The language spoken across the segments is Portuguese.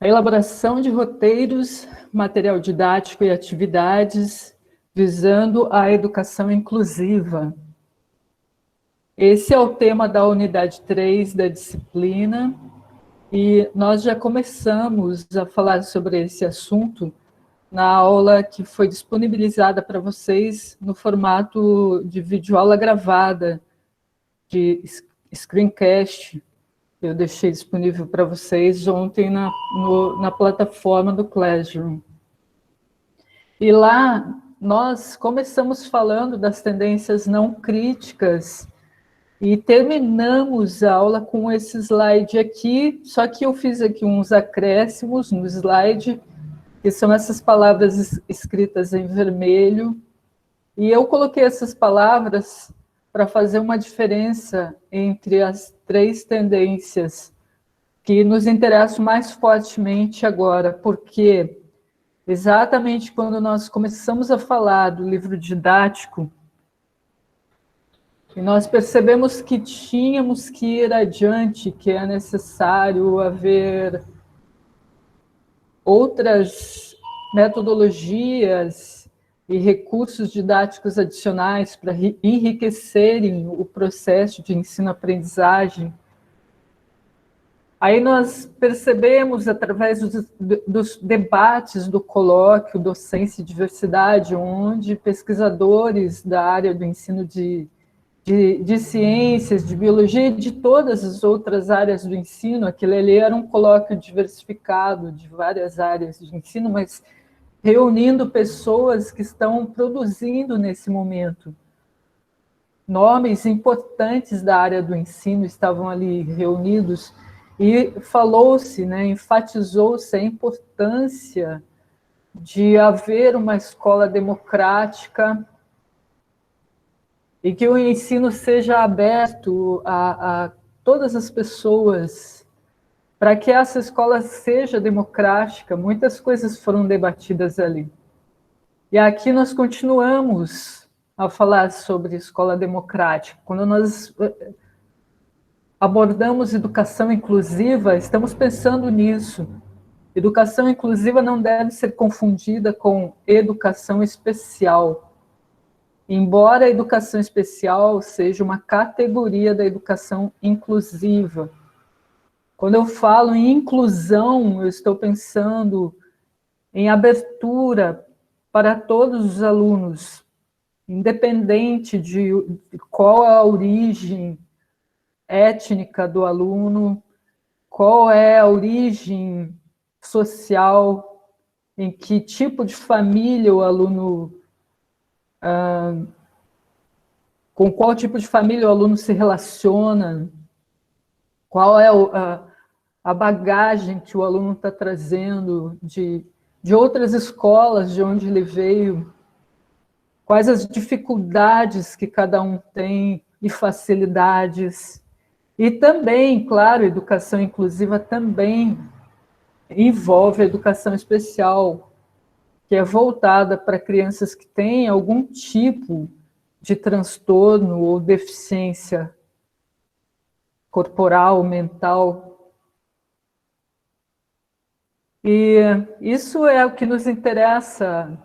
A elaboração de roteiros, material didático e atividades visando a educação inclusiva. Esse é o tema da unidade 3 da disciplina, e nós já começamos a falar sobre esse assunto na aula que foi disponibilizada para vocês no formato de videoaula gravada, de screencast. Eu deixei disponível para vocês ontem na plataforma do Classroom. E lá nós começamos falando das tendências não críticas e terminamos a aula com esse slide aqui, só que eu fiz aqui uns acréscimos no slide, que são essas palavras escritas em vermelho, e eu coloquei essas palavras para fazer uma diferença entre as três tendências que nos interessam mais fortemente agora, porque exatamente quando nós começamos a falar do livro didático, e nós percebemos que tínhamos que ir adiante, que é necessário haver outras metodologias e recursos didáticos adicionais para enriquecerem o processo de ensino-aprendizagem. Aí nós percebemos, através dos debates do colóquio Docência e Diversidade, onde pesquisadores da área do ensino de ciências, de biologia e de todas as outras áreas do ensino, aquilo ali era um colóquio diversificado de várias áreas de ensino, mas reunindo pessoas que estão produzindo nesse momento. Nomes importantes da área do ensino estavam ali reunidos e falou-se, né, enfatizou-se a importância de haver uma escola democrática e que o ensino seja aberto a todas as pessoas, para que essa escola seja democrática. Muitas coisas foram debatidas ali. E aqui nós continuamos a falar sobre escola democrática. Quando nós abordamos educação inclusiva, estamos pensando nisso. Educação inclusiva não deve ser confundida com educação especial. Embora a educação especial seja uma categoria da educação inclusiva. Quando eu falo em inclusão, eu estou pensando em abertura para todos os alunos, independente de qual é a origem étnica do aluno, qual é a origem social, em que tipo de família o aluno... com qual tipo de família o aluno se relaciona, qual é a bagagem que o aluno está trazendo de outras escolas, de onde ele veio, quais as dificuldades que cada um tem e facilidades. E também, claro, a educação inclusiva também envolve a educação especial, que é voltada para crianças que têm algum tipo de transtorno ou deficiência corporal, mental. E isso é o que nos interessa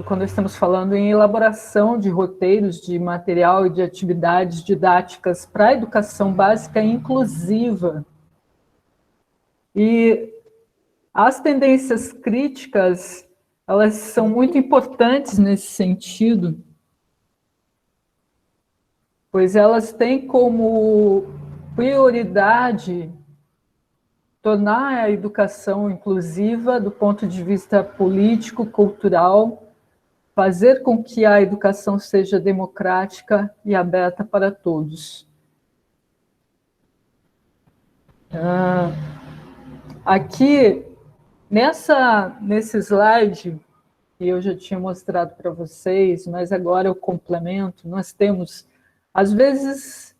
quando estamos falando em elaboração de roteiros de material e de atividades didáticas para a educação básica inclusiva. E as tendências críticas, elas são muito importantes nesse sentido, pois elas têm como prioridade tornar a educação inclusiva do ponto de vista político, cultural, fazer com que a educação seja democrática e aberta para todos. Aqui, nesse slide, que eu já tinha mostrado para vocês, mas agora eu complemento, nós temos, às vezes,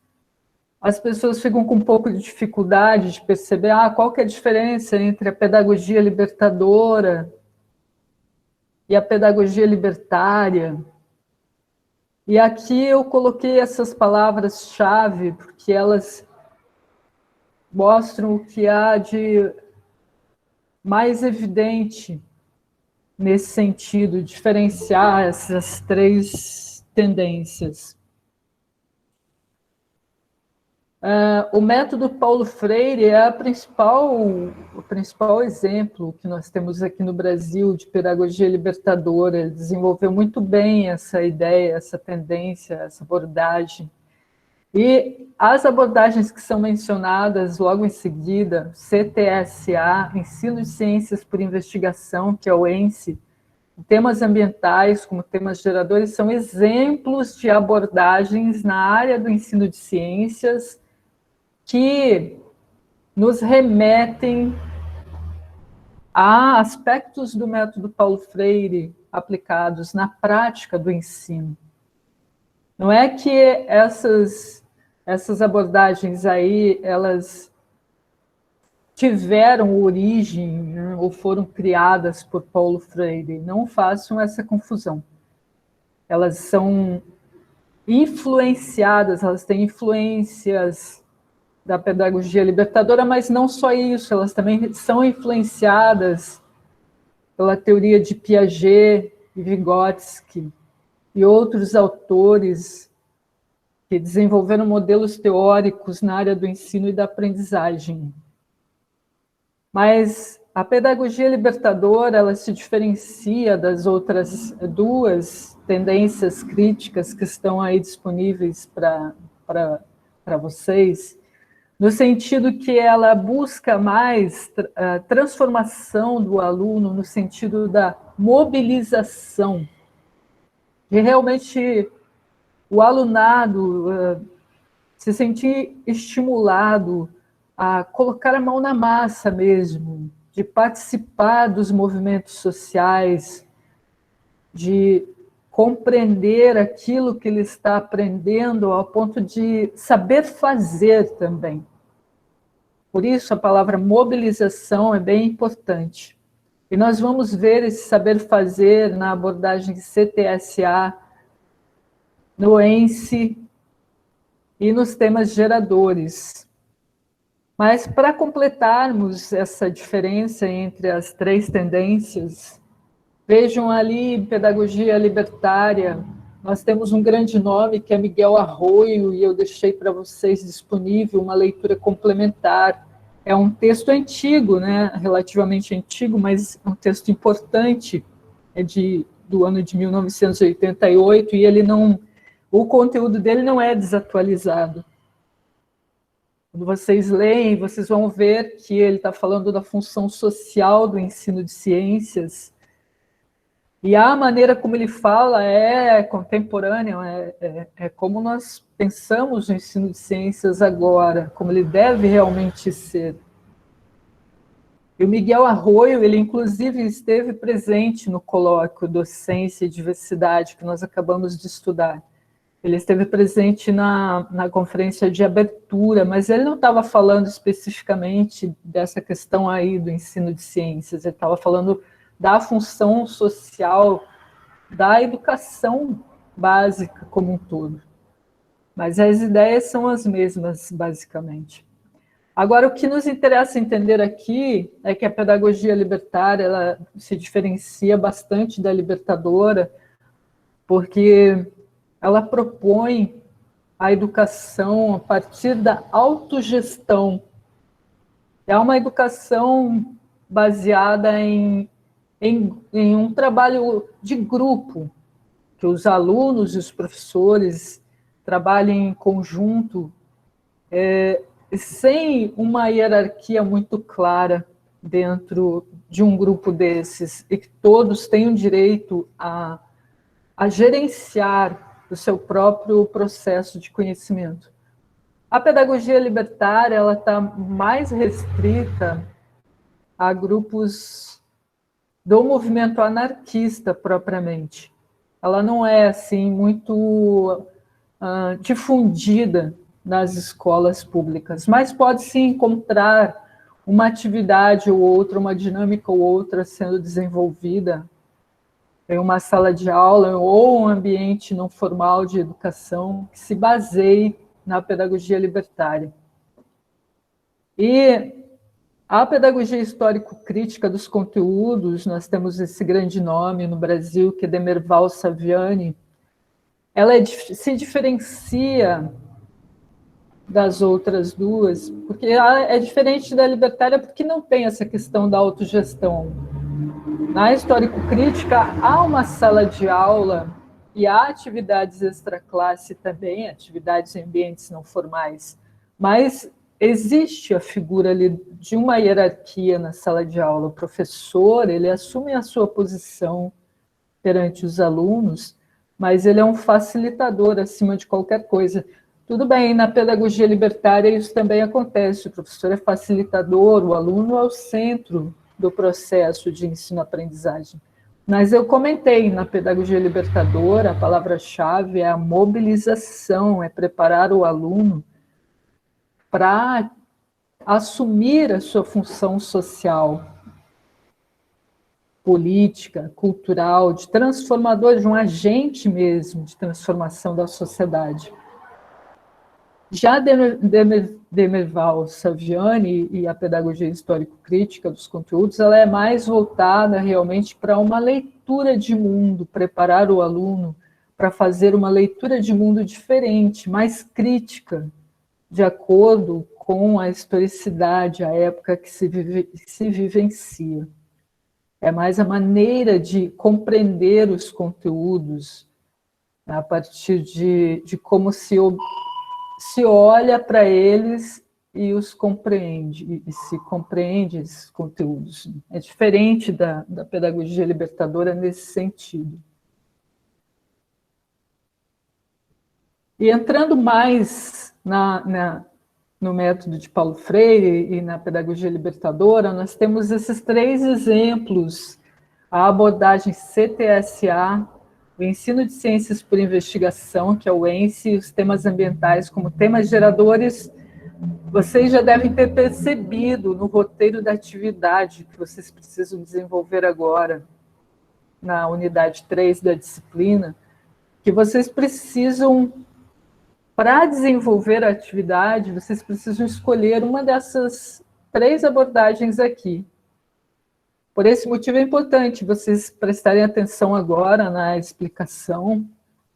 as pessoas ficam com um pouco de dificuldade de perceber qual que é a diferença entre a pedagogia libertadora e a pedagogia libertária. E aqui eu coloquei essas palavras-chave, porque elas mostram o que há de mais evidente nesse sentido, diferenciar essas três tendências. O método Paulo Freire é o principal exemplo que nós temos aqui no Brasil de pedagogia libertadora. Ele desenvolveu muito bem essa ideia, essa tendência, essa abordagem. E as abordagens que são mencionadas logo em seguida, CTSA, Ensino de Ciências por Investigação, que é o ENSE, temas ambientais como temas geradores, são exemplos de abordagens na área do ensino de ciências que nos remetem a aspectos do método Paulo Freire aplicados na prática do ensino. Não é que essas abordagens aí, elas tiveram origem, né, ou foram criadas por Paulo Freire. Não façam essa confusão. Elas são influenciadas, elas têm influências da pedagogia libertadora, mas não só isso, elas também são influenciadas pela teoria de Piaget e Vygotsky e outros autores que desenvolveram modelos teóricos na área do ensino e da aprendizagem. Mas a pedagogia libertadora, ela se diferencia das outras duas tendências críticas que estão aí disponíveis para vocês, no sentido que ela busca mais a transformação do aluno no sentido da mobilização, de realmente o alunado se sentir estimulado a colocar a mão na massa mesmo, de participar dos movimentos sociais, de compreender aquilo que ele está aprendendo ao ponto de saber fazer também. Por isso, a palavra mobilização é bem importante. E nós vamos ver esse saber fazer na abordagem CTSA, no ENSE e nos temas geradores. Mas, para completarmos essa diferença entre as três tendências, vejam ali em pedagogia libertária, nós temos um grande nome que é Miguel Arroyo, e eu deixei para vocês disponível uma leitura complementar. É um texto antigo, né? Relativamente antigo, mas um texto importante, é do ano de 1988, e ele não, o conteúdo dele não é desatualizado. Quando vocês leem, vocês vão ver que ele está falando da função social do ensino de ciências, e a maneira como ele fala é contemporânea, é como nós pensamos o ensino de ciências agora, como ele deve realmente ser. E o Miguel Arroyo, ele inclusive esteve presente no colóquio Docência e Diversidade, que nós acabamos de estudar. Ele esteve presente na conferência de abertura, mas ele não estava falando especificamente dessa questão aí do ensino de ciências, ele estava falando da função social, da educação básica como um todo. Mas as ideias são as mesmas, basicamente. Agora, o que nos interessa entender aqui é que a pedagogia libertária ela se diferencia bastante da libertadora, porque ela propõe a educação a partir da autogestão. É uma educação baseada em um trabalho de grupo, que os alunos e os professores trabalhem em conjunto, sem uma hierarquia muito clara dentro de um grupo desses, e que todos tenham direito a gerenciar o seu próprio processo de conhecimento. A pedagogia libertária ela está mais restrita a grupos do movimento anarquista propriamente. Ela não é assim muito difundida nas escolas públicas, mas pode-se encontrar uma atividade ou outra, uma dinâmica ou outra sendo desenvolvida em uma sala de aula ou um ambiente não formal de educação que se baseie na pedagogia libertária. E A pedagogia histórico-crítica dos conteúdos, nós temos esse grande nome no Brasil, que é Demerval Saviani. Ela se diferencia das outras duas, porque ela é diferente da libertária porque não tem essa questão da autogestão. Na histórico-crítica, há uma sala de aula e há atividades extraclasse também, atividades em ambientes não formais, mas existe a figura ali de uma hierarquia na sala de aula. O professor, ele assume a sua posição perante os alunos, mas ele é um facilitador acima de qualquer coisa. Tudo bem, na pedagogia libertária isso também acontece, o professor é facilitador, o aluno é o centro do processo de ensino-aprendizagem. Mas eu comentei, na pedagogia libertadora, a palavra-chave é a mobilização, é preparar o aluno para assumir a sua função social, política, cultural, de transformador, de um agente mesmo de transformação da sociedade. Já Demerval Saviani e a pedagogia histórico-crítica dos conteúdos, ela é mais voltada realmente para uma leitura de mundo, preparar o aluno para fazer uma leitura de mundo diferente, mais crítica, de acordo com a historicidade, a época que se vivencia. É mais a maneira de compreender os conteúdos, a partir de como se olha para eles e os compreende, e se compreende esses conteúdos. É diferente da pedagogia libertadora nesse sentido. E entrando mais no método de Paulo Freire e na pedagogia libertadora, nós temos esses 3 exemplos: a abordagem CTSA, o ensino de ciências por investigação, que é o ENSE, e os temas ambientais como temas geradores. Vocês já devem ter percebido no roteiro da atividade que vocês precisam desenvolver agora, na unidade 3 da disciplina, que vocês precisam, para desenvolver a atividade, vocês precisam escolher uma dessas 3 abordagens aqui. Por esse motivo é importante vocês prestarem atenção agora na explicação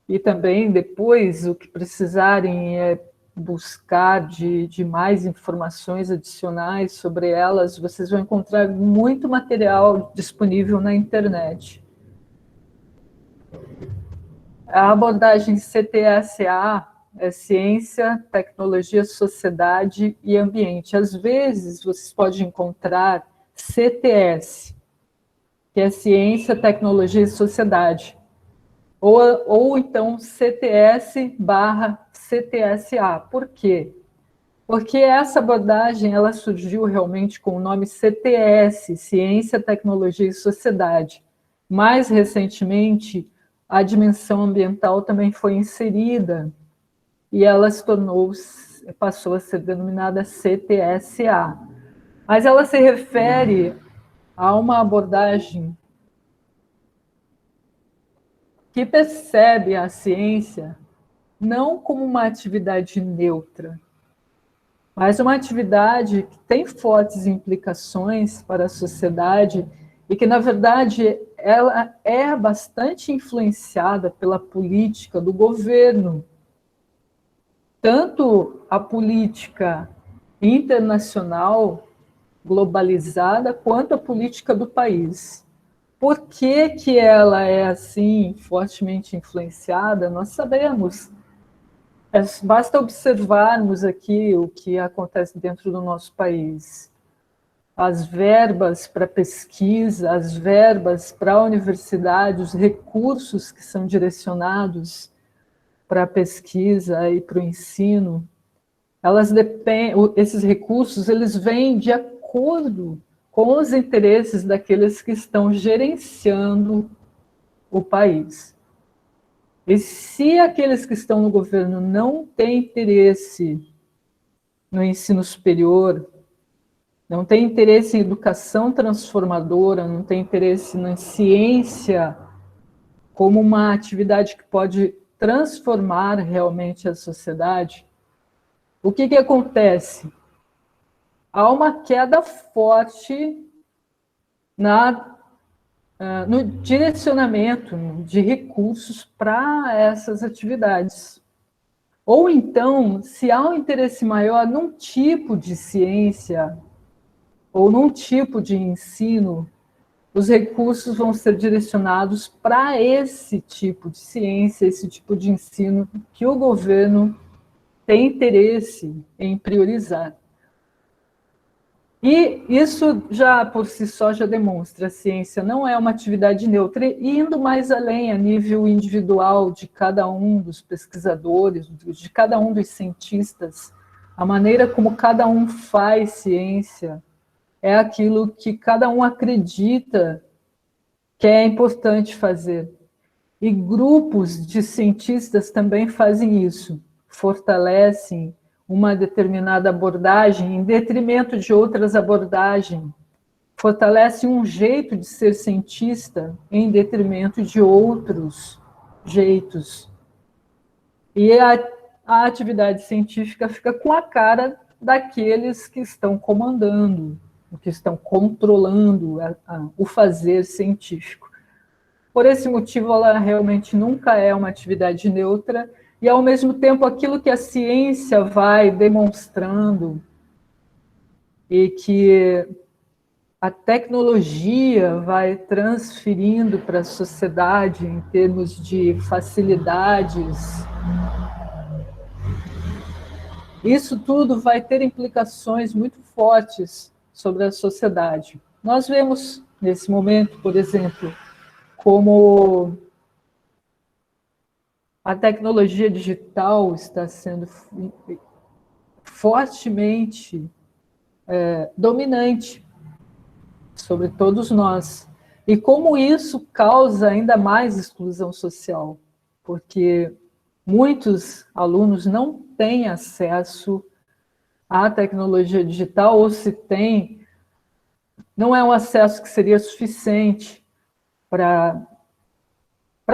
e também depois o que precisarem é buscar de mais informações adicionais sobre elas. Vocês vão encontrar muito material disponível na internet. A abordagem CTSA é Ciência, Tecnologia, Sociedade e Ambiente. Às vezes, vocês podem encontrar CTS, que é Ciência, Tecnologia e Sociedade, ou então CTS/CTSA. Por quê? Porque essa abordagem ela surgiu realmente com o nome CTS, Ciência, Tecnologia e Sociedade. Mais recentemente, a dimensão ambiental também foi inserida e ela passou a ser denominada CTSA. Mas ela se refere a uma abordagem que percebe a ciência não como uma atividade neutra, mas uma atividade que tem fortes implicações para a sociedade e que, na verdade, ela é bastante influenciada pela política do governo, tanto a política internacional globalizada quanto a política do país. Por que ela é assim fortemente influenciada? Nós sabemos. Basta observarmos aqui o que acontece dentro do nosso país. As verbas para pesquisa, as verbas para a universidade, os recursos que são direcionados para a pesquisa e para o ensino, esses recursos eles vêm de acordo com os interesses daqueles que estão gerenciando o país. E se aqueles que estão no governo não têm interesse no ensino superior, não têm interesse em educação transformadora, não têm interesse na ciência como uma atividade que pode transformar realmente a sociedade, o que acontece? há uma queda forte no direcionamento de recursos para essas atividades. Ou então, se há um interesse maior num tipo de ciência ou num tipo de ensino, os recursos vão ser direcionados para esse tipo de ciência, esse tipo de ensino que o governo tem interesse em priorizar. E isso já por si só já demonstra, a ciência não é uma atividade neutra, e indo mais além, a nível individual de cada um dos pesquisadores, de cada um dos cientistas, a maneira como cada um faz ciência é aquilo que cada um acredita que é importante fazer. E grupos de cientistas também fazem isso, fortalecem uma determinada abordagem em detrimento de outras abordagens, fortalecem um jeito de ser cientista em detrimento de outros jeitos. E a atividade científica fica com a cara daqueles que estão comandando, que estão controlando o fazer científico. Por esse motivo, ela realmente nunca é uma atividade neutra, e, ao mesmo tempo, aquilo que a ciência vai demonstrando e que a tecnologia vai transferindo para a sociedade em termos de facilidades, isso tudo vai ter implicações muito fortes sobre a sociedade. Nós vemos, nesse momento, por exemplo, como a tecnologia digital está sendo fortemente dominante sobre todos nós. E como isso causa ainda mais exclusão social, porque muitos alunos não têm acesso à tecnologia digital, ou se tem, não é um acesso que seria suficiente para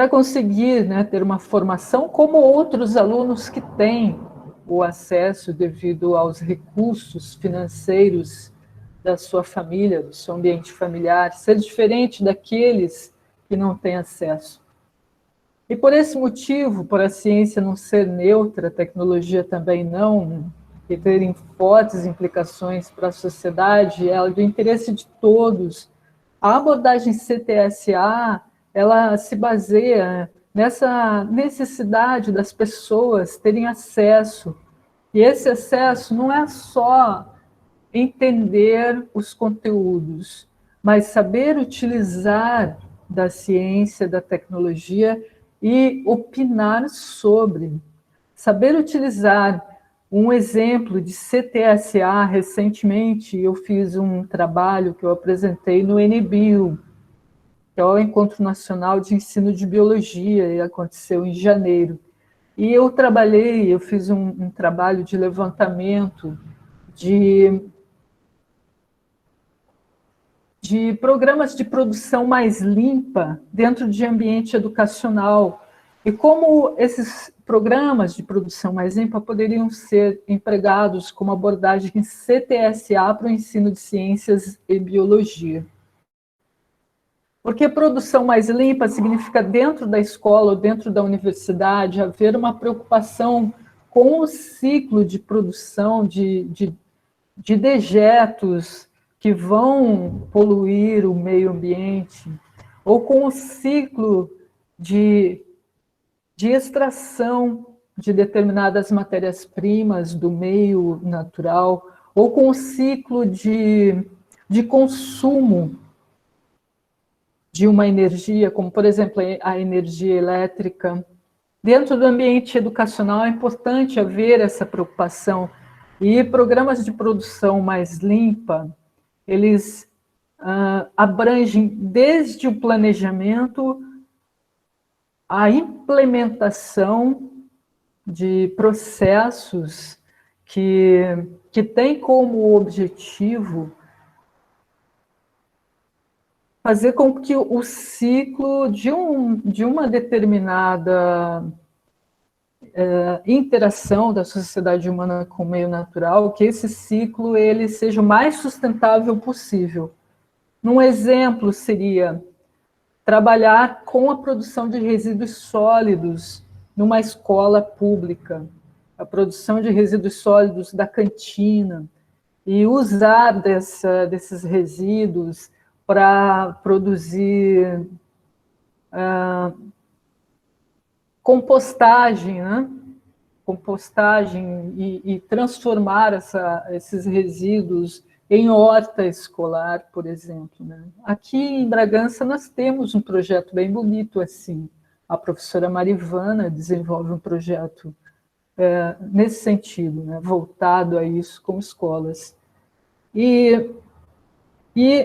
conseguir, né, ter uma formação como outros alunos que têm o acesso devido aos recursos financeiros da sua família, do seu ambiente familiar, ser diferente daqueles que não têm acesso. E por esse motivo, por a ciência não ser neutra, a tecnologia também não, e terem fortes implicações para a sociedade, ela é do interesse de todos. A abordagem CTSA, ela se baseia nessa necessidade das pessoas terem acesso. E esse acesso não é só entender os conteúdos, mas saber utilizar da ciência, da tecnologia e opinar sobre. Saber utilizar um exemplo de CTSA, recentemente eu fiz um trabalho que eu apresentei no NBio, que é o Encontro Nacional de Ensino de Biologia, e aconteceu em janeiro. E eu fiz um trabalho de levantamento de programas de produção mais limpa dentro de ambiente educacional, e como esses programas de produção mais limpa poderiam ser empregados como abordagem CTSA para o ensino de ciências e biologia. Porque produção mais limpa significa dentro da escola ou dentro da universidade haver uma preocupação com o ciclo de produção de dejetos que vão poluir o meio ambiente, ou com o ciclo de extração de determinadas matérias-primas do meio natural, ou com o ciclo de consumo de uma energia, como, por exemplo, a energia elétrica. Dentro do ambiente educacional é importante haver essa preocupação, e programas de produção mais limpa, eles abrangem desde o planejamento, a implementação de processos que têm como objetivo fazer com que o ciclo de uma determinada interação da sociedade humana com o meio natural, que esse ciclo ele seja o mais sustentável possível. Um exemplo seria trabalhar com a produção de resíduos sólidos numa escola pública, a produção de resíduos sólidos da cantina, e usar desses resíduos para produzir compostagem, né? Compostagem e transformar esses resíduos em horta escolar, por exemplo, né? Aqui em Bragança nós temos um projeto bem bonito assim. A professora Marivana desenvolve um projeto nesse sentido, né? Voltado a isso com escolas. E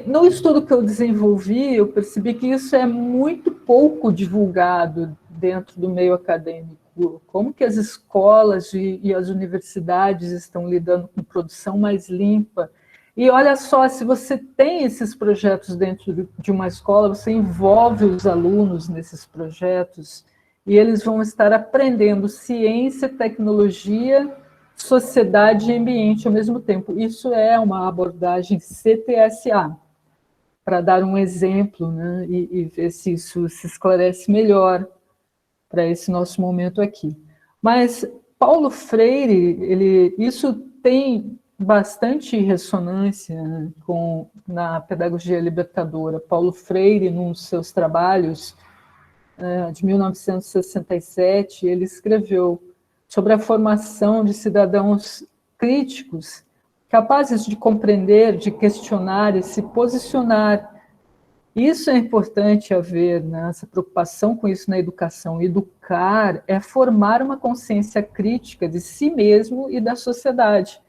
no estudo que eu desenvolvi, eu percebi que isso é muito pouco divulgado dentro do meio acadêmico. Como que as escolas e as universidades estão lidando com produção mais limpa. E olha só, se você tem esses projetos dentro de uma escola, você envolve os alunos nesses projetos e eles vão estar aprendendo ciência, tecnologia, sociedade e ambiente ao mesmo tempo. Isso é uma abordagem CTSA, para dar um exemplo, né, e ver se isso se esclarece melhor para esse nosso momento aqui. Mas Paulo Freire, isso tem bastante ressonância, né, na pedagogia libertadora. Paulo Freire, nos seus trabalhos de 1967, ele escreveu sobre a formação de cidadãos críticos, capazes de compreender, de questionar e se posicionar. Isso é importante haver, né, essa preocupação com isso na educação. Educar é formar uma consciência crítica de si mesmo e da sociedade.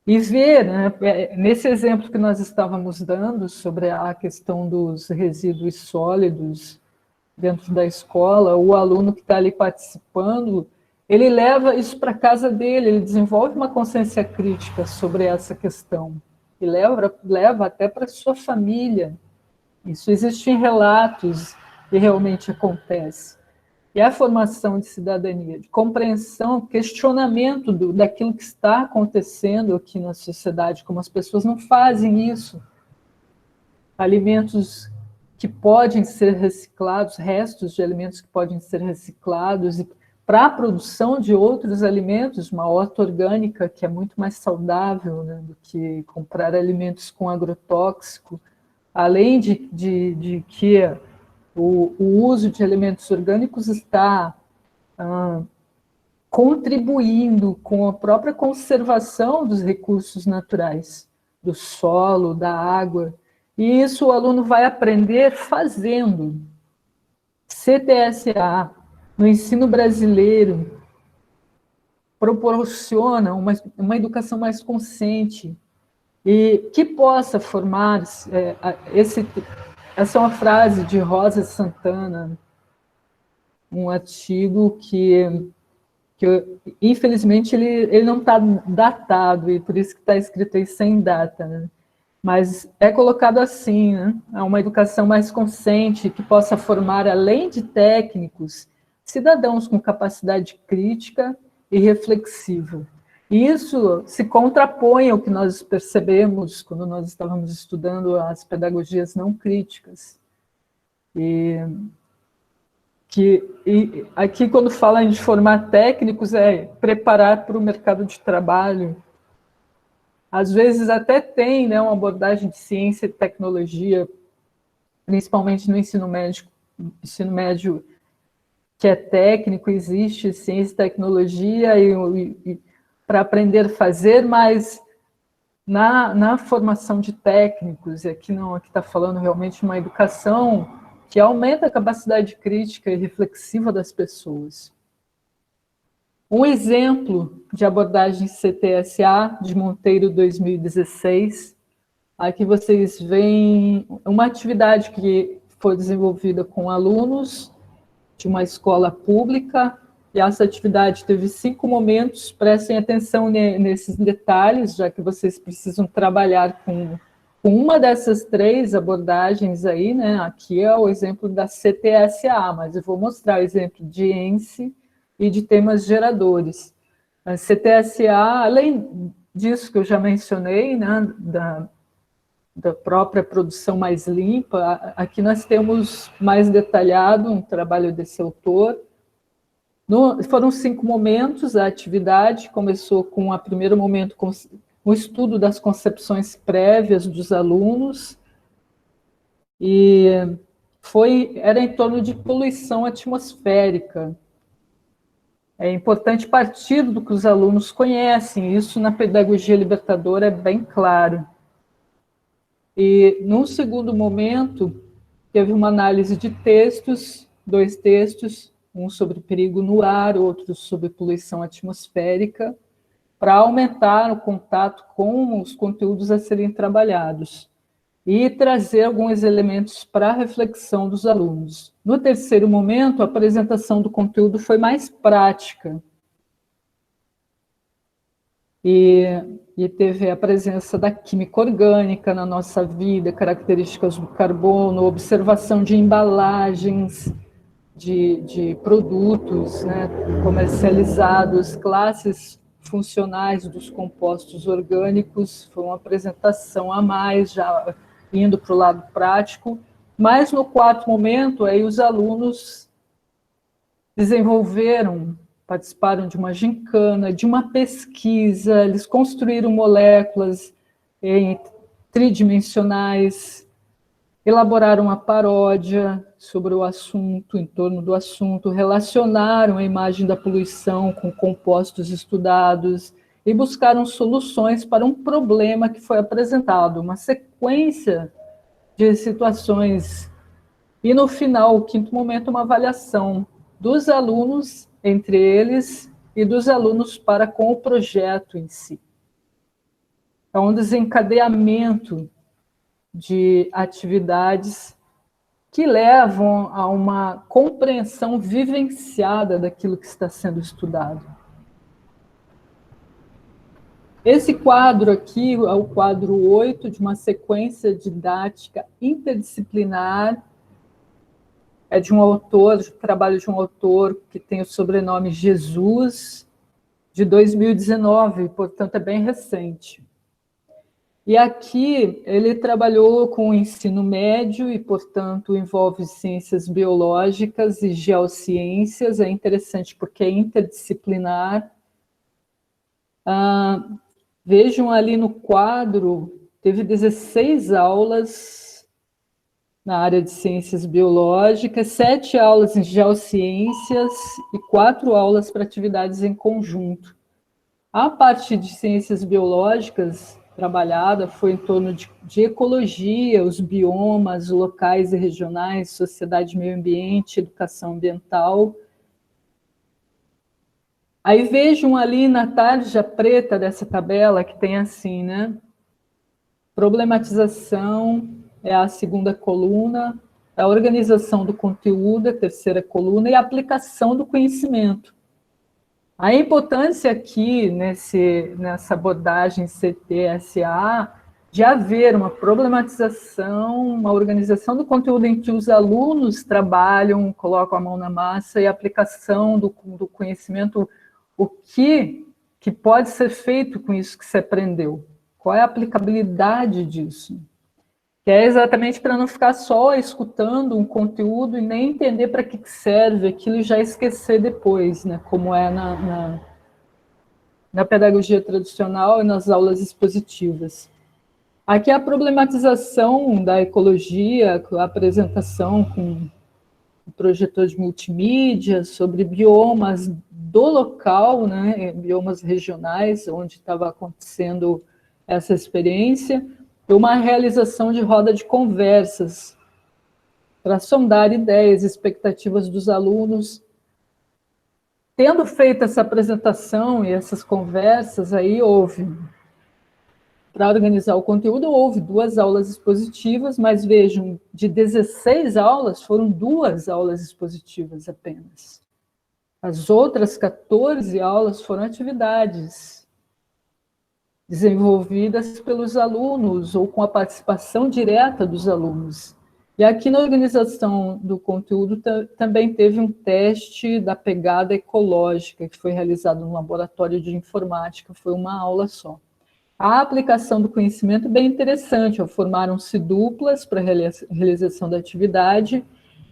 E ver, né, nesse exemplo que nós estávamos dando sobre a questão dos resíduos sólidos dentro da escola, o aluno que está ali participando, ele leva isso para a casa dele, ele desenvolve uma consciência crítica sobre essa questão, e leva até para a sua família. Isso existe em relatos e realmente acontece. E a formação de cidadania, de compreensão, questionamento daquilo que está acontecendo aqui na sociedade, como as pessoas não fazem isso. Alimentos que podem ser reciclados, restos de alimentos que podem ser reciclados, e para a produção de outros alimentos, uma horta orgânica que é muito mais saudável, né, do que comprar alimentos com agrotóxico, além de que o uso de alimentos orgânicos está contribuindo com a própria conservação dos recursos naturais, do solo, da água. E isso o aluno vai aprender fazendo. CTSA, no ensino brasileiro, proporciona uma educação mais consciente e que possa formar... Essa é uma frase de Rosa Santana, um artigo que infelizmente, ele não está datado, e por isso que está escrito aí sem data, né? Mas é colocado assim, né? É uma educação mais consciente, que possa formar, além de técnicos, cidadãos com capacidade crítica e reflexiva. E isso se contrapõe ao que nós percebemos quando nós estávamos estudando as pedagogias não críticas. E aqui, quando fala em formar técnicos, é preparar para o mercado de trabalho. Às vezes até tem, né, uma abordagem de ciência e tecnologia, principalmente no ensino médio que é técnico, existe ciência e tecnologia para aprender a fazer, mas na formação de técnicos, e aqui não, aqui está falando realmente de uma educação que aumenta a capacidade crítica e reflexiva das pessoas. Um exemplo de abordagem CTSA, de Monteiro 2016, aqui vocês veem uma atividade que foi desenvolvida com alunos de uma escola pública, e essa atividade teve 5 momentos. Prestem atenção nesses detalhes, já que vocês precisam trabalhar com uma dessas 3 abordagens aí, né? Aqui é o exemplo da CTSA, mas eu vou mostrar o exemplo de ENSE e de temas geradores. A CTSA, além disso que eu já mencionei, né, da própria produção mais limpa, aqui nós temos mais detalhado um trabalho desse autor. Foram 5 momentos, a atividade começou com o primeiro momento, com o estudo das concepções prévias dos alunos, e era em torno de poluição atmosférica. É importante partir do que os alunos conhecem, isso na pedagogia libertadora é bem claro. E, num segundo momento, teve uma análise de textos, 2 textos, um sobre perigo no ar, outro sobre poluição atmosférica, para aumentar o contato com os conteúdos a serem trabalhados e trazer alguns elementos para a reflexão dos alunos. No terceiro momento, a apresentação do conteúdo foi mais prática. E teve a presença da química orgânica na nossa vida, características do carbono, observação de embalagens, de produtos, né, comercializados, classes funcionais dos compostos orgânicos. Foi uma apresentação a mais, já indo para o lado prático. Mas no quarto momento, aí os alunos participaram de uma gincana, de uma pesquisa, eles construíram moléculas tridimensionais, elaboraram uma paródia sobre o assunto, em torno do assunto, relacionaram a imagem da poluição com compostos estudados e buscaram soluções para um problema que foi apresentado, uma sequência de situações. E no final, o quinto momento, uma avaliação dos alunos, entre eles, e dos alunos para com o projeto em si. É um desencadeamento de atividades que levam a uma compreensão vivenciada daquilo que está sendo estudado. Esse quadro aqui é o quadro 8 de uma sequência didática interdisciplinar. É de um autor, de trabalho de um autor que tem o sobrenome Jesus, de 2019, portanto é bem recente. E aqui ele trabalhou com o ensino médio e, portanto, envolve ciências biológicas e geociências. É interessante porque é interdisciplinar. Vejam ali no quadro, teve 16 aulas na área de ciências biológicas, 7 aulas em geociências e 4 aulas para atividades em conjunto. A parte de ciências biológicas trabalhada foi em torno de ecologia, os biomas locais e regionais, sociedade, meio ambiente, educação ambiental. Aí vejam ali na tarja preta dessa tabela que tem assim, né? Problematização é a segunda coluna, a organização do conteúdo, a terceira coluna, e a aplicação do conhecimento. A importância aqui, nessa abordagem CTSA, de haver uma problematização, uma organização do conteúdo em que os alunos trabalham, colocam a mão na massa, e a aplicação do conhecimento, o que pode ser feito com isso que se aprendeu. Qual é a aplicabilidade disso? Que é exatamente para não ficar só escutando um conteúdo e nem entender para que serve aquilo e já esquecer depois, né? Como é na pedagogia tradicional e nas aulas expositivas. Aqui é a problematização da ecologia, a apresentação com o projetor de multimídia sobre biomas do local, né? Biomas regionais, onde estava acontecendo essa experiência, e uma realização de roda de conversas para sondar ideias, expectativas dos alunos. Tendo feito essa apresentação e essas conversas, aí para organizar o conteúdo, houve 2 aulas expositivas, mas vejam, de 16 aulas, foram 2 aulas expositivas apenas. As outras 14 aulas foram atividades desenvolvidas pelos alunos ou com a participação direta dos alunos. E aqui na organização do conteúdo também teve um teste da pegada ecológica, que foi realizado no laboratório de informática, foi uma aula só. A aplicação do conhecimento é bem interessante, formaram-se duplas para a realização da atividade,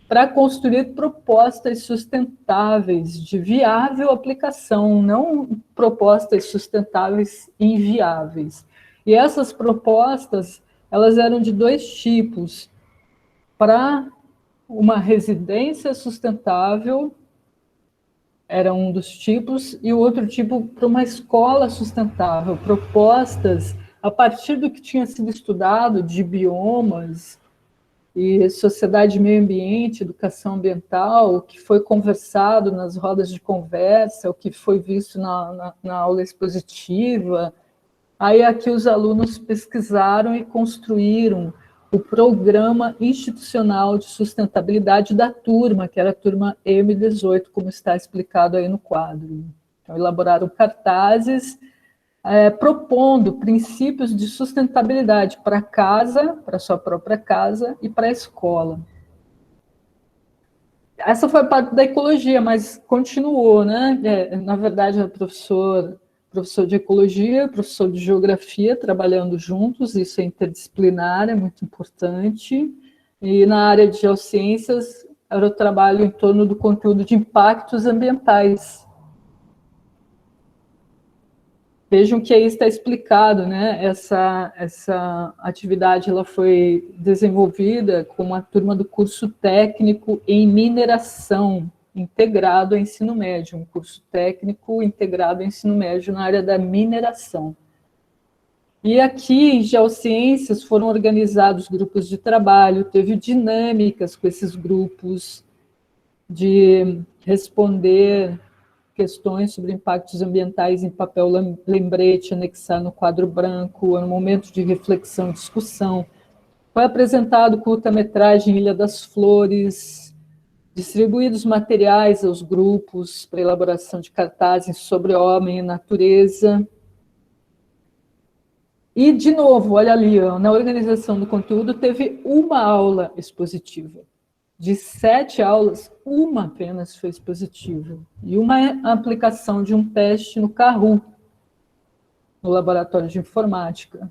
para construir propostas sustentáveis de viável aplicação, não propostas sustentáveis inviáveis. E essas propostas, elas eram de dois tipos: para uma residência sustentável, era um dos tipos, e o outro tipo para uma escola sustentável, propostas a partir do que tinha sido estudado de biomas e sociedade, meio ambiente, educação ambiental, o que foi conversado nas rodas de conversa, o que foi visto na aula expositiva. Aí aqui os alunos pesquisaram e construíram o programa institucional de sustentabilidade da turma, que era a turma M18, como está explicado aí no quadro. Então, elaboraram cartazes propondo princípios de sustentabilidade para casa, para sua própria casa e para a escola. Essa foi a parte da ecologia, mas continuou, né? Na verdade, o professor de ecologia, professor de geografia, trabalhando juntos, isso é interdisciplinar, é muito importante. E na área de geociências, era o trabalho em torno do conteúdo de impactos ambientais. Vejam que aí está explicado, né? Essa atividade ela foi desenvolvida com uma turma do curso técnico em mineração, integrado ao ensino médio, um curso técnico integrado ao ensino médio na área da mineração. E aqui, em geociências, foram organizados grupos de trabalho, teve dinâmicas com esses grupos de responder questões sobre impactos ambientais em papel lembrete, anexar no quadro branco, no momento de reflexão e discussão. Foi apresentado curta-metragem Ilha das Flores, distribuídos materiais aos grupos para elaboração de cartazes sobre homem e natureza. E, de novo, olha ali, na organização do conteúdo teve uma aula expositiva. De 7 aulas, uma apenas foi expositiva. E uma aplicação de um teste no Kahoot, no laboratório de informática.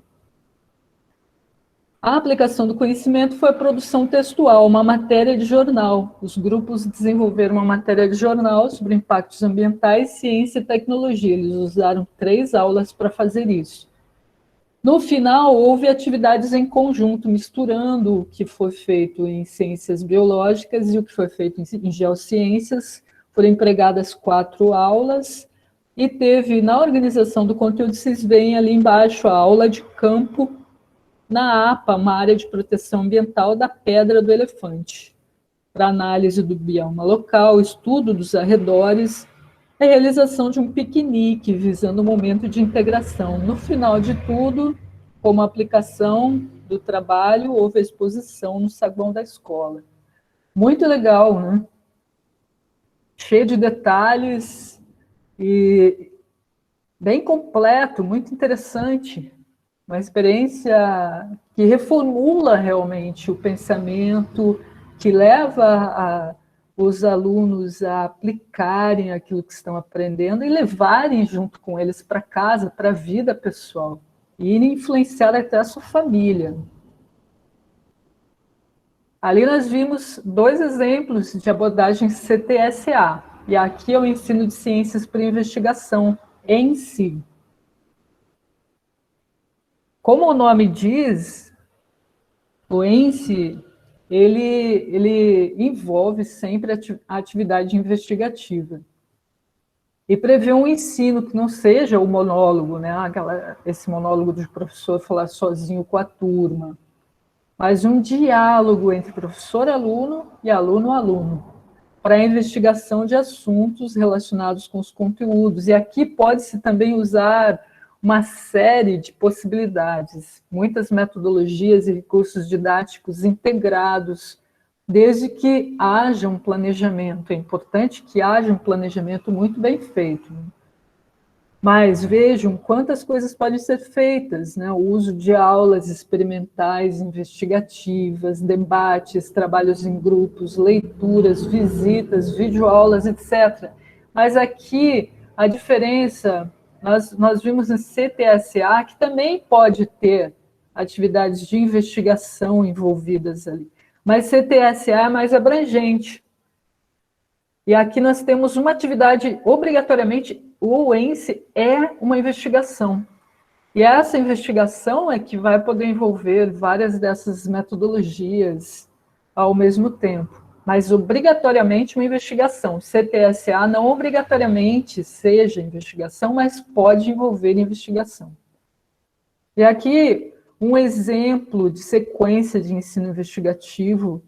A aplicação do conhecimento foi a produção textual, uma matéria de jornal. Os grupos desenvolveram uma matéria de jornal sobre impactos ambientais, ciência e tecnologia. Eles usaram 3 aulas para fazer isso. No final, houve atividades em conjunto, misturando o que foi feito em ciências biológicas e o que foi feito em geociências. Foram empregadas 4 aulas e teve, na organização do conteúdo, vocês veem ali embaixo a aula de campo na APA, uma área de proteção ambiental da Pedra do Elefante, para análise do bioma local, estudo dos arredores, a realização de um piquenique, visando um momento de integração. No final de tudo, como aplicação do trabalho, houve a exposição no saguão da escola. Muito legal, né? Cheio de detalhes e bem completo, muito interessante. Uma experiência que reformula realmente o pensamento, que leva os alunos a aplicarem aquilo que estão aprendendo e levarem junto com eles para casa, para a vida pessoal, e influenciar até a sua família. Ali nós vimos 2 exemplos de abordagem CTSA, e aqui é o ensino de ciências para investigação em si. Como o nome diz, o ENSE, ele envolve sempre a atividade investigativa. E prevê um ensino que não seja o monólogo, né? Esse monólogo do professor falar sozinho com a turma, mas um diálogo entre professor-aluno e aluno-aluno, para a investigação de assuntos relacionados com os conteúdos. E aqui pode-se também usar uma série de possibilidades, muitas metodologias e recursos didáticos integrados, desde que haja um planejamento. É importante que haja um planejamento muito bem feito. Mas vejam quantas coisas podem ser feitas, né? O uso de aulas experimentais, investigativas, debates, trabalhos em grupos, leituras, visitas, videoaulas, etc. Mas aqui a diferença, nós vimos no CTSA que também pode ter atividades de investigação envolvidas ali. Mas CTSA é mais abrangente. E aqui nós temos uma atividade, obrigatoriamente, o ENSE é uma investigação. E essa investigação é que vai poder envolver várias dessas metodologias ao mesmo tempo. Mas obrigatoriamente uma investigação. CTSA não obrigatoriamente seja investigação, mas pode envolver investigação. E aqui um exemplo de sequência de ensino investigativo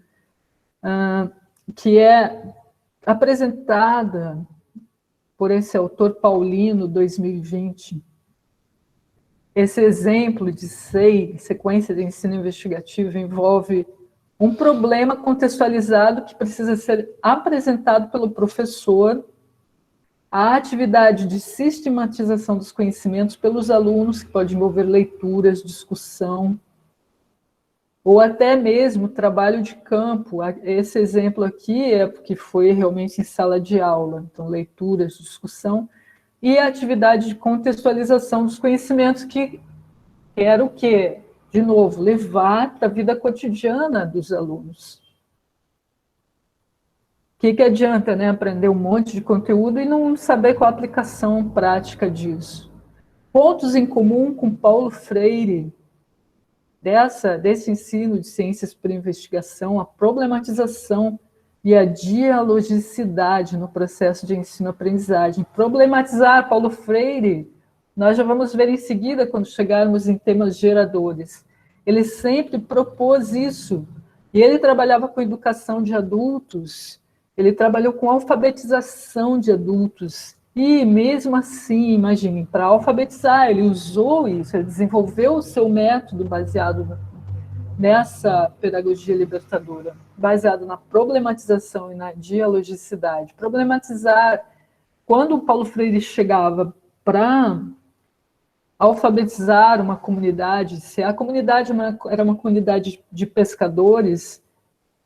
que é apresentada por esse autor Paulino, 2020. Esse exemplo de SEI, sequência de ensino investigativo, envolve um problema contextualizado que precisa ser apresentado pelo professor, a atividade de sistematização dos conhecimentos pelos alunos, que pode envolver leituras, discussão, ou até mesmo trabalho de campo. Esse exemplo aqui é porque foi realmente em sala de aula, então leituras, discussão, e a atividade de contextualização dos conhecimentos, que era o quê? De novo, levar para a vida cotidiana dos alunos. O que adianta, né, aprender um monte de conteúdo e não saber qual a aplicação prática disso? Pontos em comum com Paulo Freire, desse ensino de ciências por investigação, a problematização e a dialogicidade no processo de ensino-aprendizagem. Problematizar, Paulo Freire, nós já vamos ver em seguida, quando chegarmos em temas geradores. Ele sempre propôs isso, e ele trabalhava com educação de adultos, ele trabalhou com alfabetização de adultos, e mesmo assim, imaginem, para alfabetizar, ele usou isso, ele desenvolveu o seu método baseado nessa pedagogia libertadora, baseado na problematização e na dialogicidade. Problematizar, quando o Paulo Freire chegava para alfabetizar uma comunidade, se a comunidade era uma comunidade de pescadores,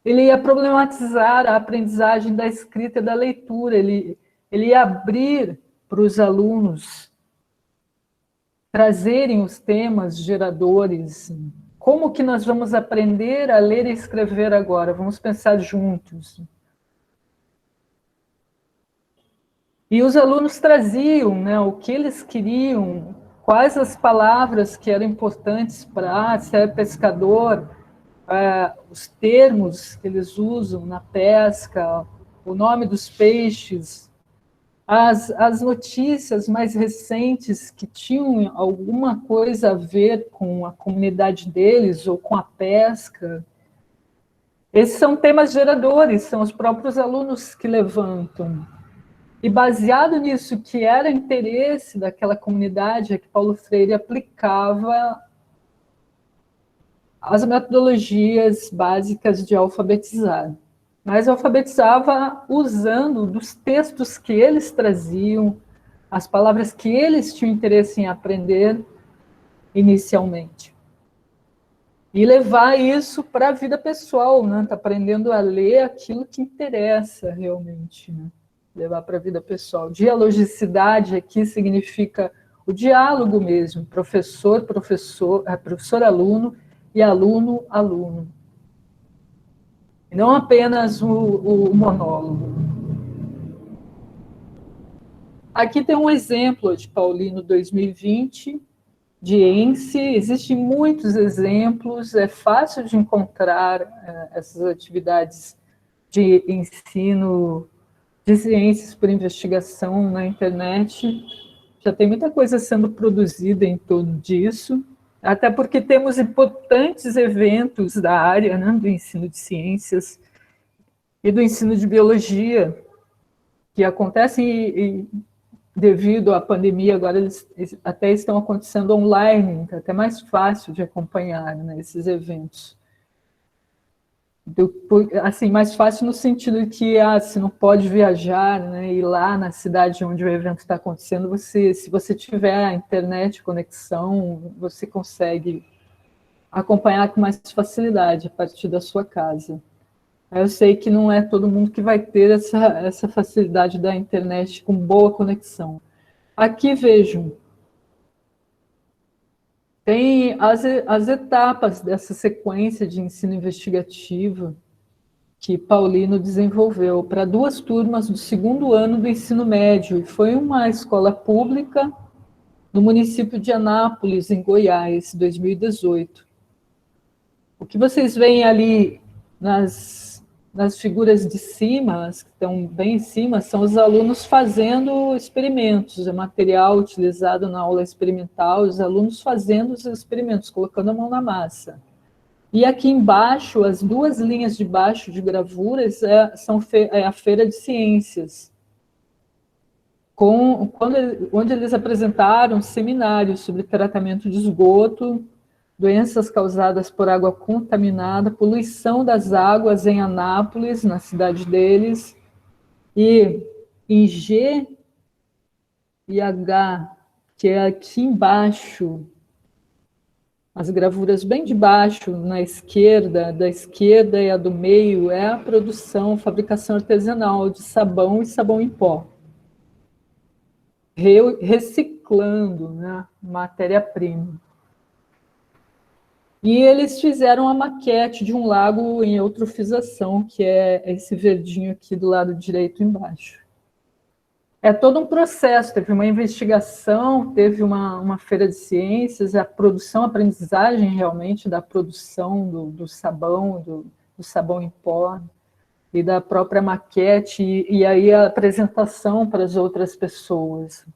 ele ia problematizar a aprendizagem da escrita e da leitura, ele ia abrir para os alunos trazerem os temas geradores. Como que nós vamos aprender a ler e escrever agora? Vamos pensar juntos. E os alunos traziam, né, o que eles queriam, quais as palavras que eram importantes para ser pescador, os termos que eles usam na pesca, o nome dos peixes, as notícias mais recentes que tinham alguma coisa a ver com a comunidade deles ou com a pesca. Esses são temas geradores, são os próprios alunos que levantam. E baseado nisso, que era interesse daquela comunidade, é que Paulo Freire aplicava as metodologias básicas de alfabetizar. Mas alfabetizava usando dos textos que eles traziam, as palavras que eles tinham interesse em aprender inicialmente. E levar isso para a vida pessoal, né? Tá aprendendo a ler aquilo que interessa realmente, né? Levar para a vida pessoal. Dialogicidade aqui significa o diálogo mesmo, professor-aluno e aluno-aluno. E não apenas o monólogo. Aqui tem um exemplo de Paulino 2020, de ENSE. Existem muitos exemplos, é fácil de encontrar essas atividades de ensino de ciências por investigação na internet. Já tem muita coisa sendo produzida em torno disso, até porque temos importantes eventos da área, né, do ensino de ciências e do ensino de biologia, que acontecem e devido à pandemia, agora eles até estão acontecendo online, é até mais fácil de acompanhar, né, esses eventos. Assim, mais fácil no sentido de que se não pode viajar, né, ir lá na cidade onde o evento está acontecendo, se você tiver a internet, conexão, você consegue acompanhar com mais facilidade a partir da sua casa. Eu sei que não é todo mundo que vai ter essa facilidade da internet com boa conexão. Aqui vejam, tem as etapas dessa sequência de ensino investigativo que Paulino desenvolveu para 2 turmas do 2º ano do ensino médio. E foi uma escola pública no município de Anápolis, em Goiás, 2018. O que vocês veem ali nas figuras de cima, as que estão bem em cima, são os alunos fazendo experimentos, é material utilizado na aula experimental, os alunos fazendo os experimentos, colocando a mão na massa. E aqui embaixo, as 2 linhas de baixo de gravuras é a Feira de Ciências, onde eles apresentaram seminários sobre tratamento de esgoto, doenças causadas por água contaminada, poluição das águas em Anápolis, na cidade deles, e em G e H, que é aqui embaixo, as gravuras bem de baixo, na esquerda, da esquerda e a do meio, é a produção, fabricação artesanal de sabão e sabão em pó. Reciclando, né, matéria-prima. E eles fizeram a maquete de um lago em eutrofização, que é esse verdinho aqui do lado direito embaixo. É todo um processo, teve uma investigação, teve uma feira de ciências, a produção, a aprendizagem realmente da produção do sabão, do sabão em pó, e da própria maquete, e aí a apresentação para as outras pessoas.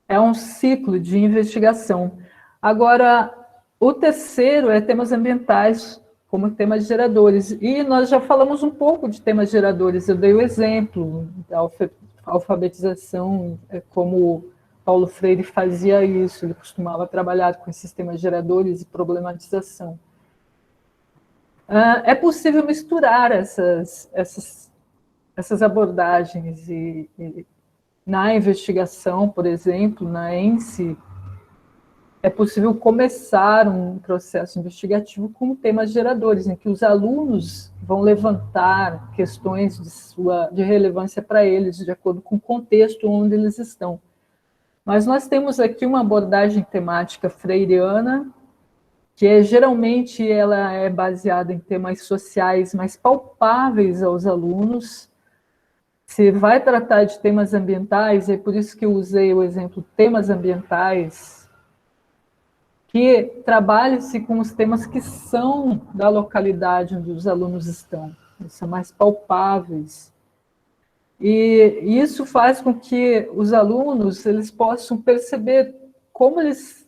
É um ciclo de investigação. Agora, o terceiro é temas ambientais, como temas geradores. E nós já falamos um pouco de temas geradores. Eu dei o exemplo da alfabetização, como Paulo Freire fazia isso, ele costumava trabalhar com esses temas geradores e problematização. É possível misturar essas abordagens na investigação, por exemplo, na ENSE, é possível começar um processo investigativo com temas geradores, em que os alunos vão levantar questões de relevância para eles, de acordo com o contexto onde eles estão. Mas nós temos aqui uma abordagem temática freiriana, que geralmente ela é baseada em temas sociais mais palpáveis aos alunos. Se vai tratar de temas ambientais, é por isso que eu usei o exemplo temas ambientais, que trabalhe-se com os temas que são da localidade onde os alunos estão, eles são mais palpáveis. E isso faz com que os alunos eles possam perceber como eles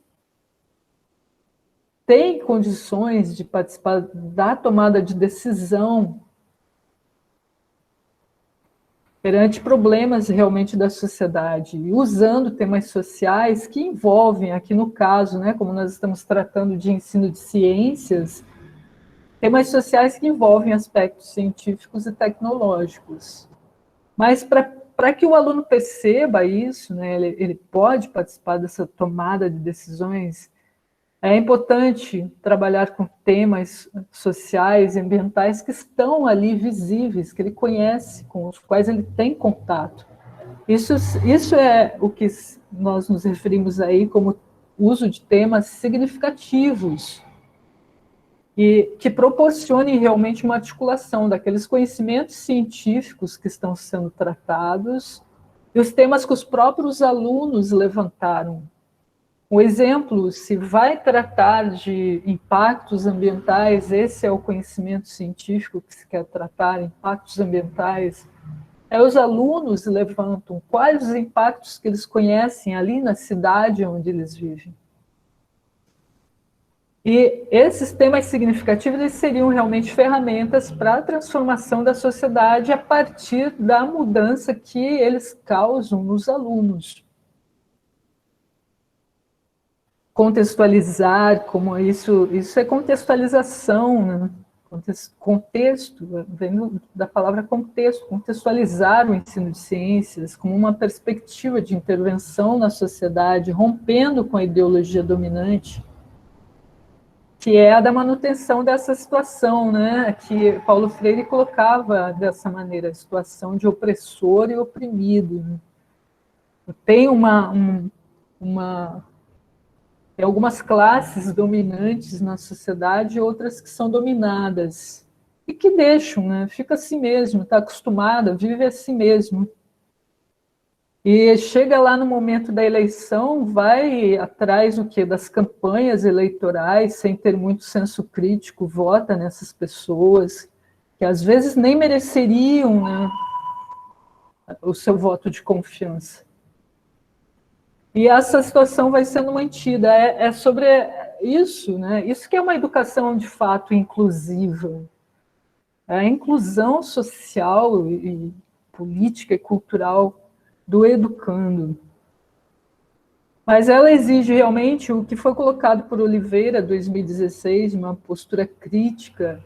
têm condições de participar da tomada de decisão perante problemas realmente da sociedade, usando temas sociais que envolvem, aqui no caso, né, como nós estamos tratando de ensino de ciências, temas sociais que envolvem aspectos científicos e tecnológicos. Mas para que o aluno perceba isso, né, ele pode participar dessa tomada de decisões, é importante trabalhar com temas sociais e ambientais que estão ali visíveis, que ele conhece, com os quais ele tem contato. Isso é o que nós nos referimos aí como uso de temas significativos e que proporcionem realmente uma articulação daqueles conhecimentos científicos que estão sendo tratados e os temas que os próprios alunos levantaram. Um exemplo, se vai tratar de impactos ambientais, esse é o conhecimento científico que se quer tratar, impactos ambientais, os alunos levantam quais os impactos que eles conhecem ali na cidade onde eles vivem. E esses temas significativos eles seriam realmente ferramentas para a transformação da sociedade a partir da mudança que eles causam nos alunos. contextualizar, como isso é contextualização, né? Contexto, vem da palavra contexto, contextualizar o ensino de ciências como uma perspectiva de intervenção na sociedade, rompendo com a ideologia dominante, que é a da manutenção dessa situação, né? Que Paulo Freire colocava dessa maneira, a situação de opressor e oprimido, né? Tem tem algumas classes dominantes na sociedade e outras que são dominadas. E que deixam, né? Fica assim mesmo, está acostumada, vive assim mesmo. E chega lá no momento da eleição, vai atrás do quê? Das campanhas eleitorais, sem ter muito senso crítico, vota nessas pessoas, que às vezes nem mereceriam, né, o seu voto de confiança. E essa situação vai sendo mantida. É sobre isso, né? Isso que é uma educação de fato inclusiva. É a inclusão social e política e cultural do educando. Mas ela exige realmente o que foi colocado por Oliveira, 2016, uma postura crítica,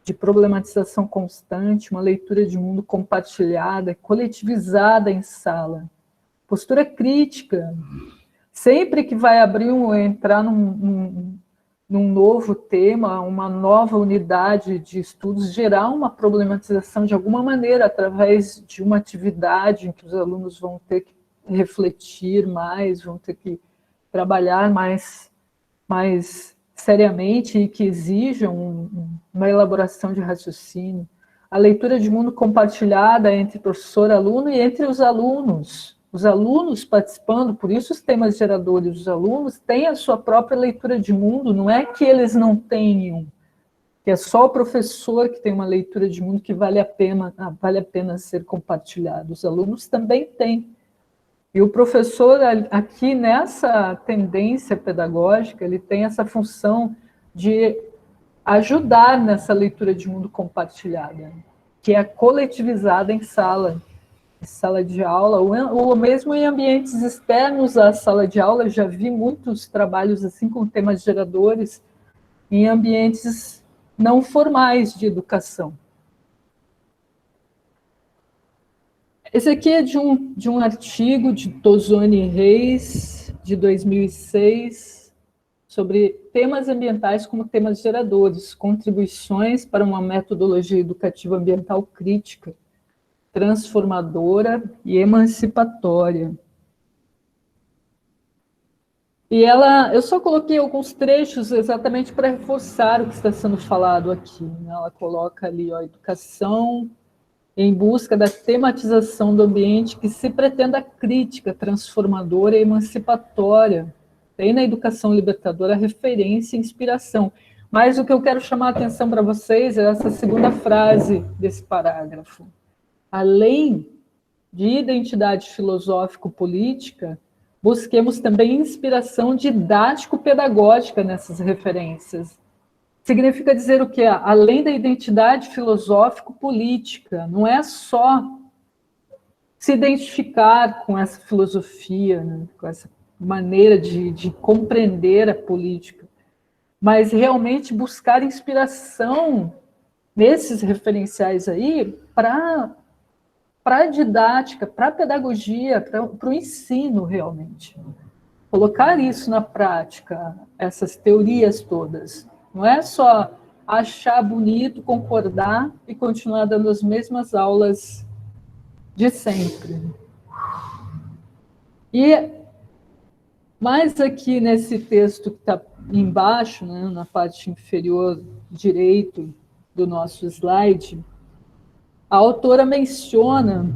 de problematização constante, uma leitura de mundo compartilhada, coletivizada em sala. Postura crítica. Sempre que vai entrar num novo tema, uma nova unidade de estudos, gerar uma problematização de alguma maneira, através de uma atividade em que os alunos vão ter que refletir mais, vão ter que trabalhar mais seriamente e que exijam uma elaboração de raciocínio. A leitura de mundo compartilhada entre professor e aluno e entre os alunos participando, por isso os temas geradores, os alunos têm a sua própria leitura de mundo, não é que eles não tenham, que é só o professor que tem uma leitura de mundo que vale a pena ser compartilhado. Os alunos também têm. E o professor, aqui nessa tendência pedagógica, ele tem essa função de ajudar nessa leitura de mundo compartilhada, que é coletivizada em sala de aula, ou mesmo em ambientes externos à sala de aula. Já vi muitos trabalhos assim com temas geradores em ambientes não formais de educação. Esse aqui é de um artigo de Tozoni Reis, de 2006, sobre temas ambientais como temas geradores, contribuições para uma metodologia educativa ambiental crítica, transformadora e emancipatória. E eu só coloquei alguns trechos exatamente para reforçar o que está sendo falado aqui. Ela coloca ali, ó, educação em busca da tematização do ambiente que se pretenda crítica, transformadora e emancipatória. Tem na educação libertadora referência e inspiração. Mas o que eu quero chamar a atenção para vocês é essa segunda frase desse parágrafo. Além de identidade filosófico-política, busquemos também inspiração didático-pedagógica nessas referências. Significa dizer o quê? Além da identidade filosófico-política, não é só se identificar com essa filosofia, né, com essa maneira de compreender a política, mas realmente buscar inspiração nesses referenciais aí para a didática, para a pedagogia, para o ensino realmente. Colocar isso na prática, essas teorias todas. Não é só achar bonito, concordar e continuar dando as mesmas aulas de sempre. E mais aqui nesse texto que está embaixo, né, na parte inferior direito do nosso slide, a autora menciona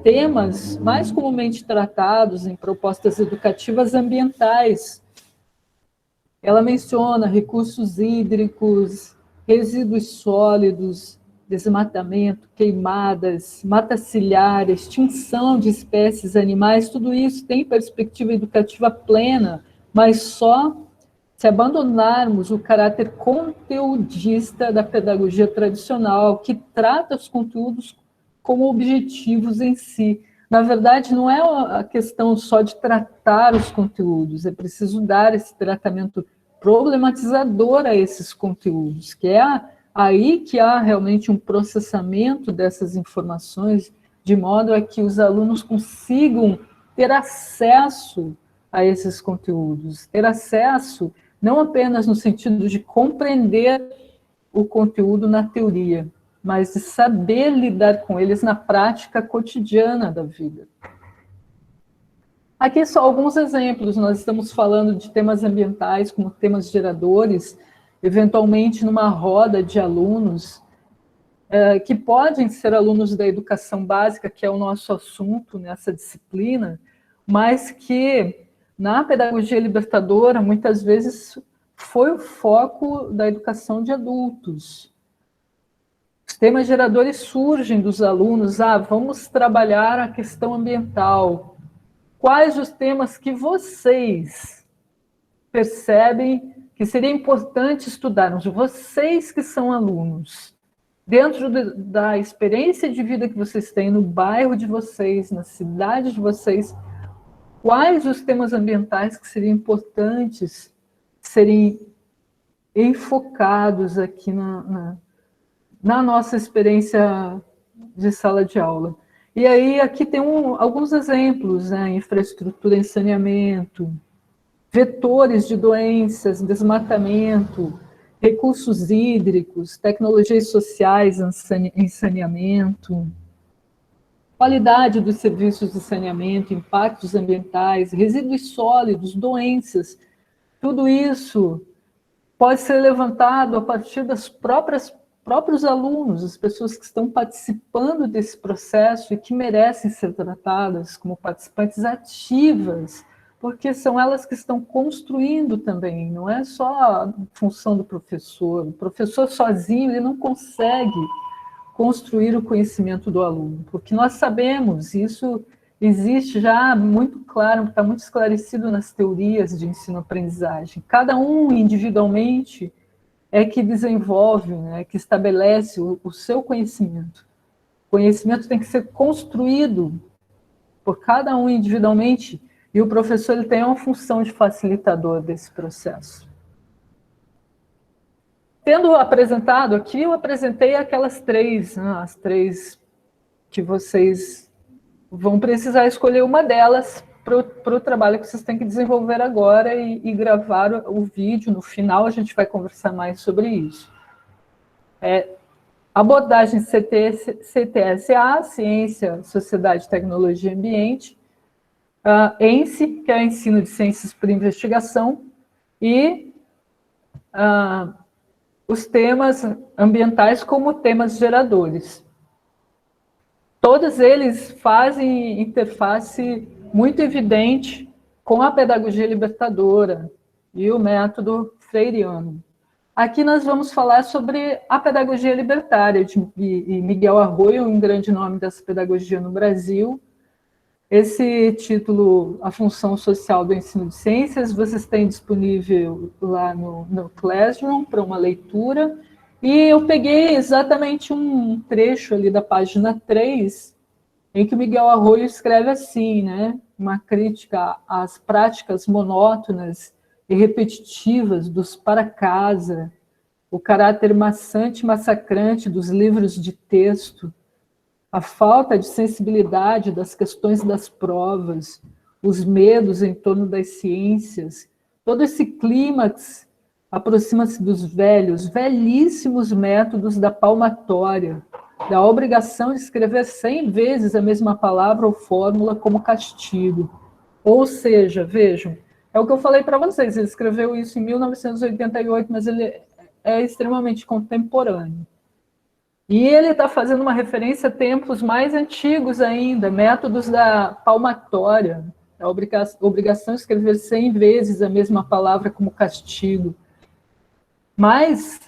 temas mais comumente tratados em propostas educativas ambientais. Ela menciona recursos hídricos, resíduos sólidos, desmatamento, queimadas, mata ciliar, extinção de espécies animais, tudo isso tem perspectiva educativa plena, mas só se abandonarmos o caráter conteudista da pedagogia tradicional, que trata os conteúdos como objetivos em si. Na verdade, não é a questão só de tratar os conteúdos, é preciso dar esse tratamento problematizador a esses conteúdos, que é aí que há realmente um processamento dessas informações, de modo a que os alunos consigam ter acesso a esses conteúdos, ter acesso não apenas no sentido de compreender o conteúdo na teoria, mas de saber lidar com eles na prática cotidiana da vida. Aqui só alguns exemplos, nós estamos falando de temas ambientais como temas geradores, eventualmente numa roda de alunos, que podem ser alunos da educação básica, que é o nosso assunto nessa disciplina, mas que na pedagogia libertadora, muitas vezes, foi o foco da educação de adultos. Os temas geradores surgem dos alunos, vamos trabalhar a questão ambiental. Quais os temas que vocês percebem que seria importante estudarmos? Vocês que são alunos, dentro da experiência de vida que vocês têm no bairro de vocês, na cidade de vocês, quais os temas ambientais que seriam importantes serem enfocados aqui na nossa experiência de sala de aula. E aí, aqui tem alguns exemplos, né? Infraestrutura em saneamento, vetores de doenças, desmatamento, recursos hídricos, tecnologias sociais em saneamento, qualidade dos serviços de saneamento, impactos ambientais, resíduos sólidos, doenças, tudo isso pode ser levantado a partir das próprios alunos, as pessoas que estão participando desse processo e que merecem ser tratadas como participantes ativas, porque são elas que estão construindo também, não é só a função do professor. O professor sozinho ele não consegue construir o conhecimento do aluno, porque nós sabemos, isso existe já muito claro, está muito esclarecido nas teorias de ensino-aprendizagem. Cada um individualmente é que desenvolve, né, que estabelece o seu conhecimento. O conhecimento tem que ser construído por cada um individualmente, e o professor ele tem uma função de facilitador desse processo. Tendo apresentado aqui, eu apresentei aquelas três, né, as três que vocês vão precisar escolher uma delas para o trabalho que vocês têm que desenvolver agora e gravar o vídeo. No final, a gente vai conversar mais sobre isso. Abordagem CTSA, Ciência, Sociedade, Tecnologia e Ambiente. ENSE, que é o Ensino de Ciências por Investigação. E os temas ambientais como temas geradores. Todos eles fazem interface muito evidente com a pedagogia libertadora e o método freiriano. Aqui nós vamos falar sobre a pedagogia libertária, e Miguel Arroyo, um grande nome dessa pedagogia no Brasil. Esse título, A Função Social do Ensino de Ciências, vocês têm disponível lá no Classroom para uma leitura. E eu peguei exatamente um trecho ali da página 3, em que o Miguel Arroyo escreve assim, né? Uma crítica às práticas monótonas e repetitivas dos para-casa, o caráter maçante e massacrante dos livros de texto, a falta de sensibilidade das questões das provas, os medos em torno das ciências, todo esse clímax aproxima-se dos velhíssimos métodos da palmatória, da obrigação de escrever 100 vezes a mesma palavra ou fórmula como castigo. Ou seja, vejam, é o que eu falei para vocês, ele escreveu isso em 1988, mas ele é extremamente contemporâneo. E ele está fazendo uma referência a tempos mais antigos ainda, métodos da palmatória, a obrigação de escrever 100 vezes a mesma palavra como castigo. Mas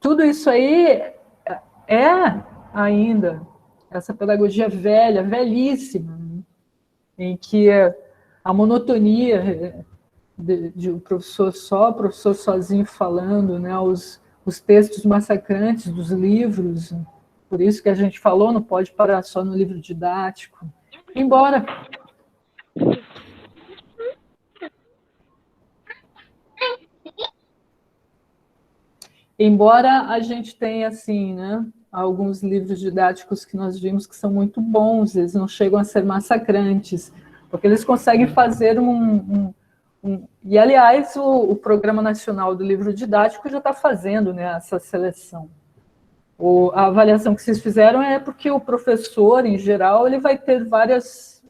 tudo isso aí é ainda essa pedagogia velha, velhíssima, né? Em que a monotonia de um professor só, o professor sozinho falando, né, os textos massacrantes dos livros, Por isso que a gente falou, não pode parar só no livro didático. Embora a gente tenha, assim, né, alguns livros didáticos que nós vimos que são muito bons, eles não chegam a ser massacrantes, porque eles conseguem fazer e, aliás, o Programa Nacional do Livro Didático já está fazendo, né, essa seleção. A avaliação que vocês fizeram é porque o professor, em geral, ele vai ter várias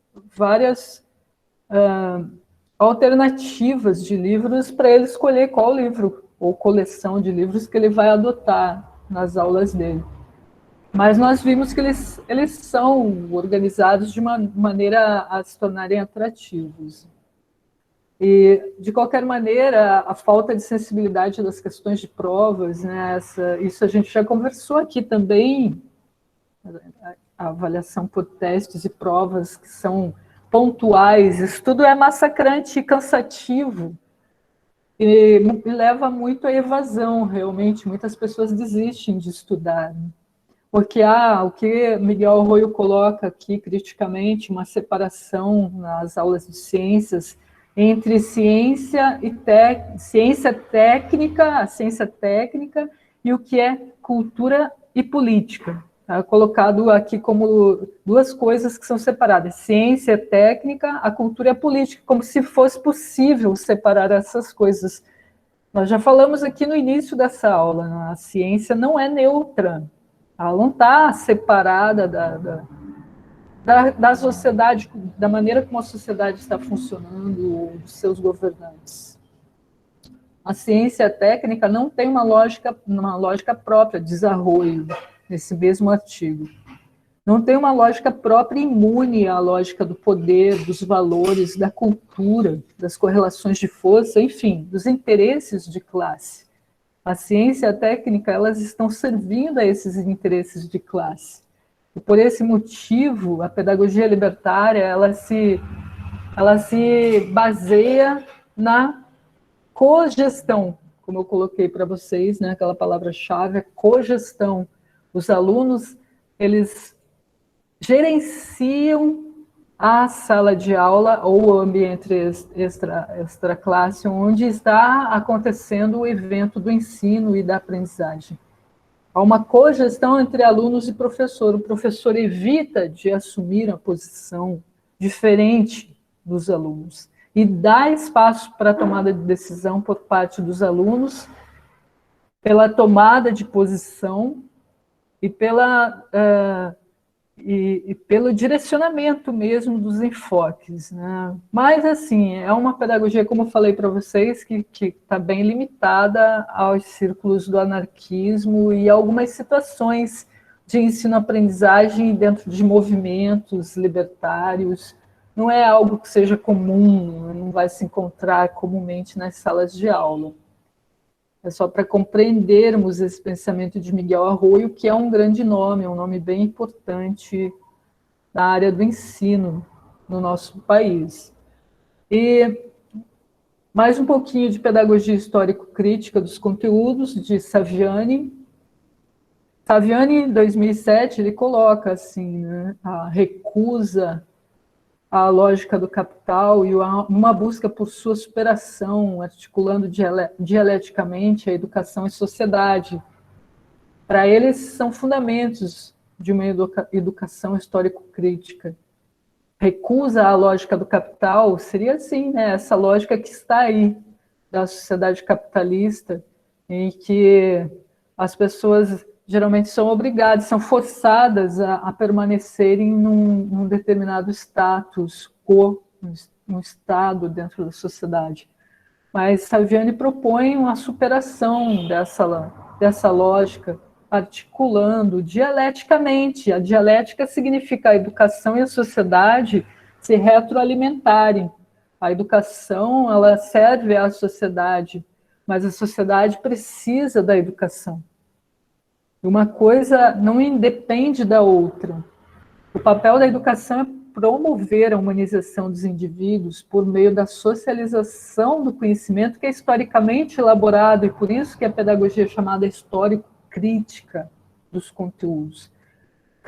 alternativas de livros para ele escolher qual livro ou coleção de livros que ele vai adotar nas aulas dele. Mas nós vimos que eles são organizados de uma maneira a se tornarem atrativos. E, de qualquer maneira, a falta de sensibilidade das questões de provas, né, isso a gente já conversou aqui também, a avaliação por testes e provas que são pontuais, isso tudo é massacrante e cansativo, e leva muito à evasão, realmente. Muitas pessoas desistem de estudar, né? Porque o que Miguel Arroyo coloca aqui criticamente, uma separação nas aulas de ciências entre ciência técnica, a ciência técnica, e o que é cultura e política. Tá colocado aqui como duas coisas que são separadas: ciência técnica, a cultura e a política, como se fosse possível separar essas coisas. Nós já falamos aqui no início dessa aula, né? A ciência não é neutra, ela não está separada da sociedade, da maneira como a sociedade está funcionando, dos seus governantes. A ciência técnica não tem uma lógica própria, diz Arroyo, nesse mesmo artigo. Não tem uma lógica própria imune à lógica do poder, dos valores, da cultura, das correlações de força, enfim, dos interesses de classe. A ciência e a técnica, elas estão servindo a esses interesses de classe. E por esse motivo, a pedagogia libertária, ela se baseia na cogestão, como eu coloquei para vocês, né, aquela palavra-chave, é cogestão. Os alunos, eles gerenciam a sala de aula ou o ambiente extra classe, onde está acontecendo o evento do ensino e da aprendizagem. Há uma cogestão entre alunos e professor. O professor evita de assumir uma posição diferente dos alunos e dá espaço para a tomada de decisão por parte dos alunos, pela tomada de posição e pelo direcionamento mesmo dos enfoques, né? Mas, assim, é uma pedagogia, como eu falei para vocês, que está bem limitada aos círculos do anarquismo e algumas situações de ensino-aprendizagem dentro de movimentos libertários. Não é algo que seja comum, não vai se encontrar comumente nas salas de aula. É só para compreendermos esse pensamento de Miguel Arroyo, que é um grande nome, é um nome bem importante na área do ensino no nosso país. E mais um pouquinho de pedagogia histórico-crítica dos conteúdos, de Saviani. Saviani, em 2007, ele coloca assim, né, a recusa à lógica do capital e uma busca por sua superação, articulando dialeticamente a educação e sociedade. Para eles, são fundamentos de uma educação histórico-crítica. Recusa à lógica do capital seria, assim, né, essa lógica que está aí, da sociedade capitalista, em que as pessoas geralmente são obrigadas, são forçadas a permanecerem num determinado status quo, um estado dentro da sociedade. Mas Saviani propõe uma superação dessa lógica, articulando dialeticamente. A dialética significa a educação e a sociedade se retroalimentarem. A educação, ela serve à sociedade, mas a sociedade precisa da educação. Uma coisa não independe da outra. O papel da educação é promover a humanização dos indivíduos por meio da socialização do conhecimento que é historicamente elaborado, e por isso que a pedagogia é chamada histórico-crítica dos conteúdos.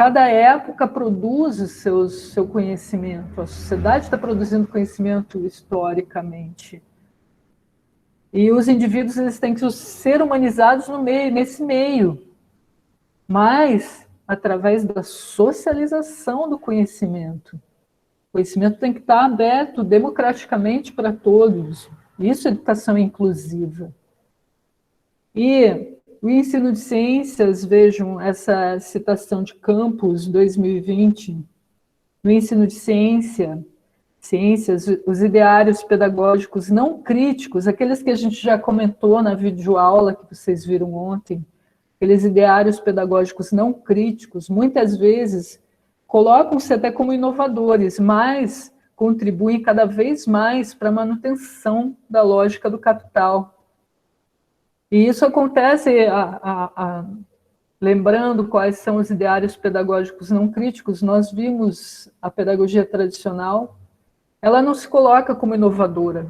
Cada época produz o seu conhecimento, a sociedade está produzindo conhecimento historicamente. E os indivíduos eles têm que ser humanizados no meio, nesse meio, mas através da socialização do conhecimento. O conhecimento tem que estar aberto democraticamente para todos. Isso é educação inclusiva. E o ensino de ciências, vejam essa citação de Campos, 2020, no ensino de ciências, os ideários pedagógicos não críticos, aqueles que a gente já comentou na videoaula que vocês viram ontem, aqueles ideários pedagógicos não críticos, muitas vezes colocam-se até como inovadores, mas contribuem cada vez mais para a manutenção da lógica do capital. E isso acontece, lembrando quais são os ideários pedagógicos não críticos, nós vimos a pedagogia tradicional, ela não se coloca como inovadora,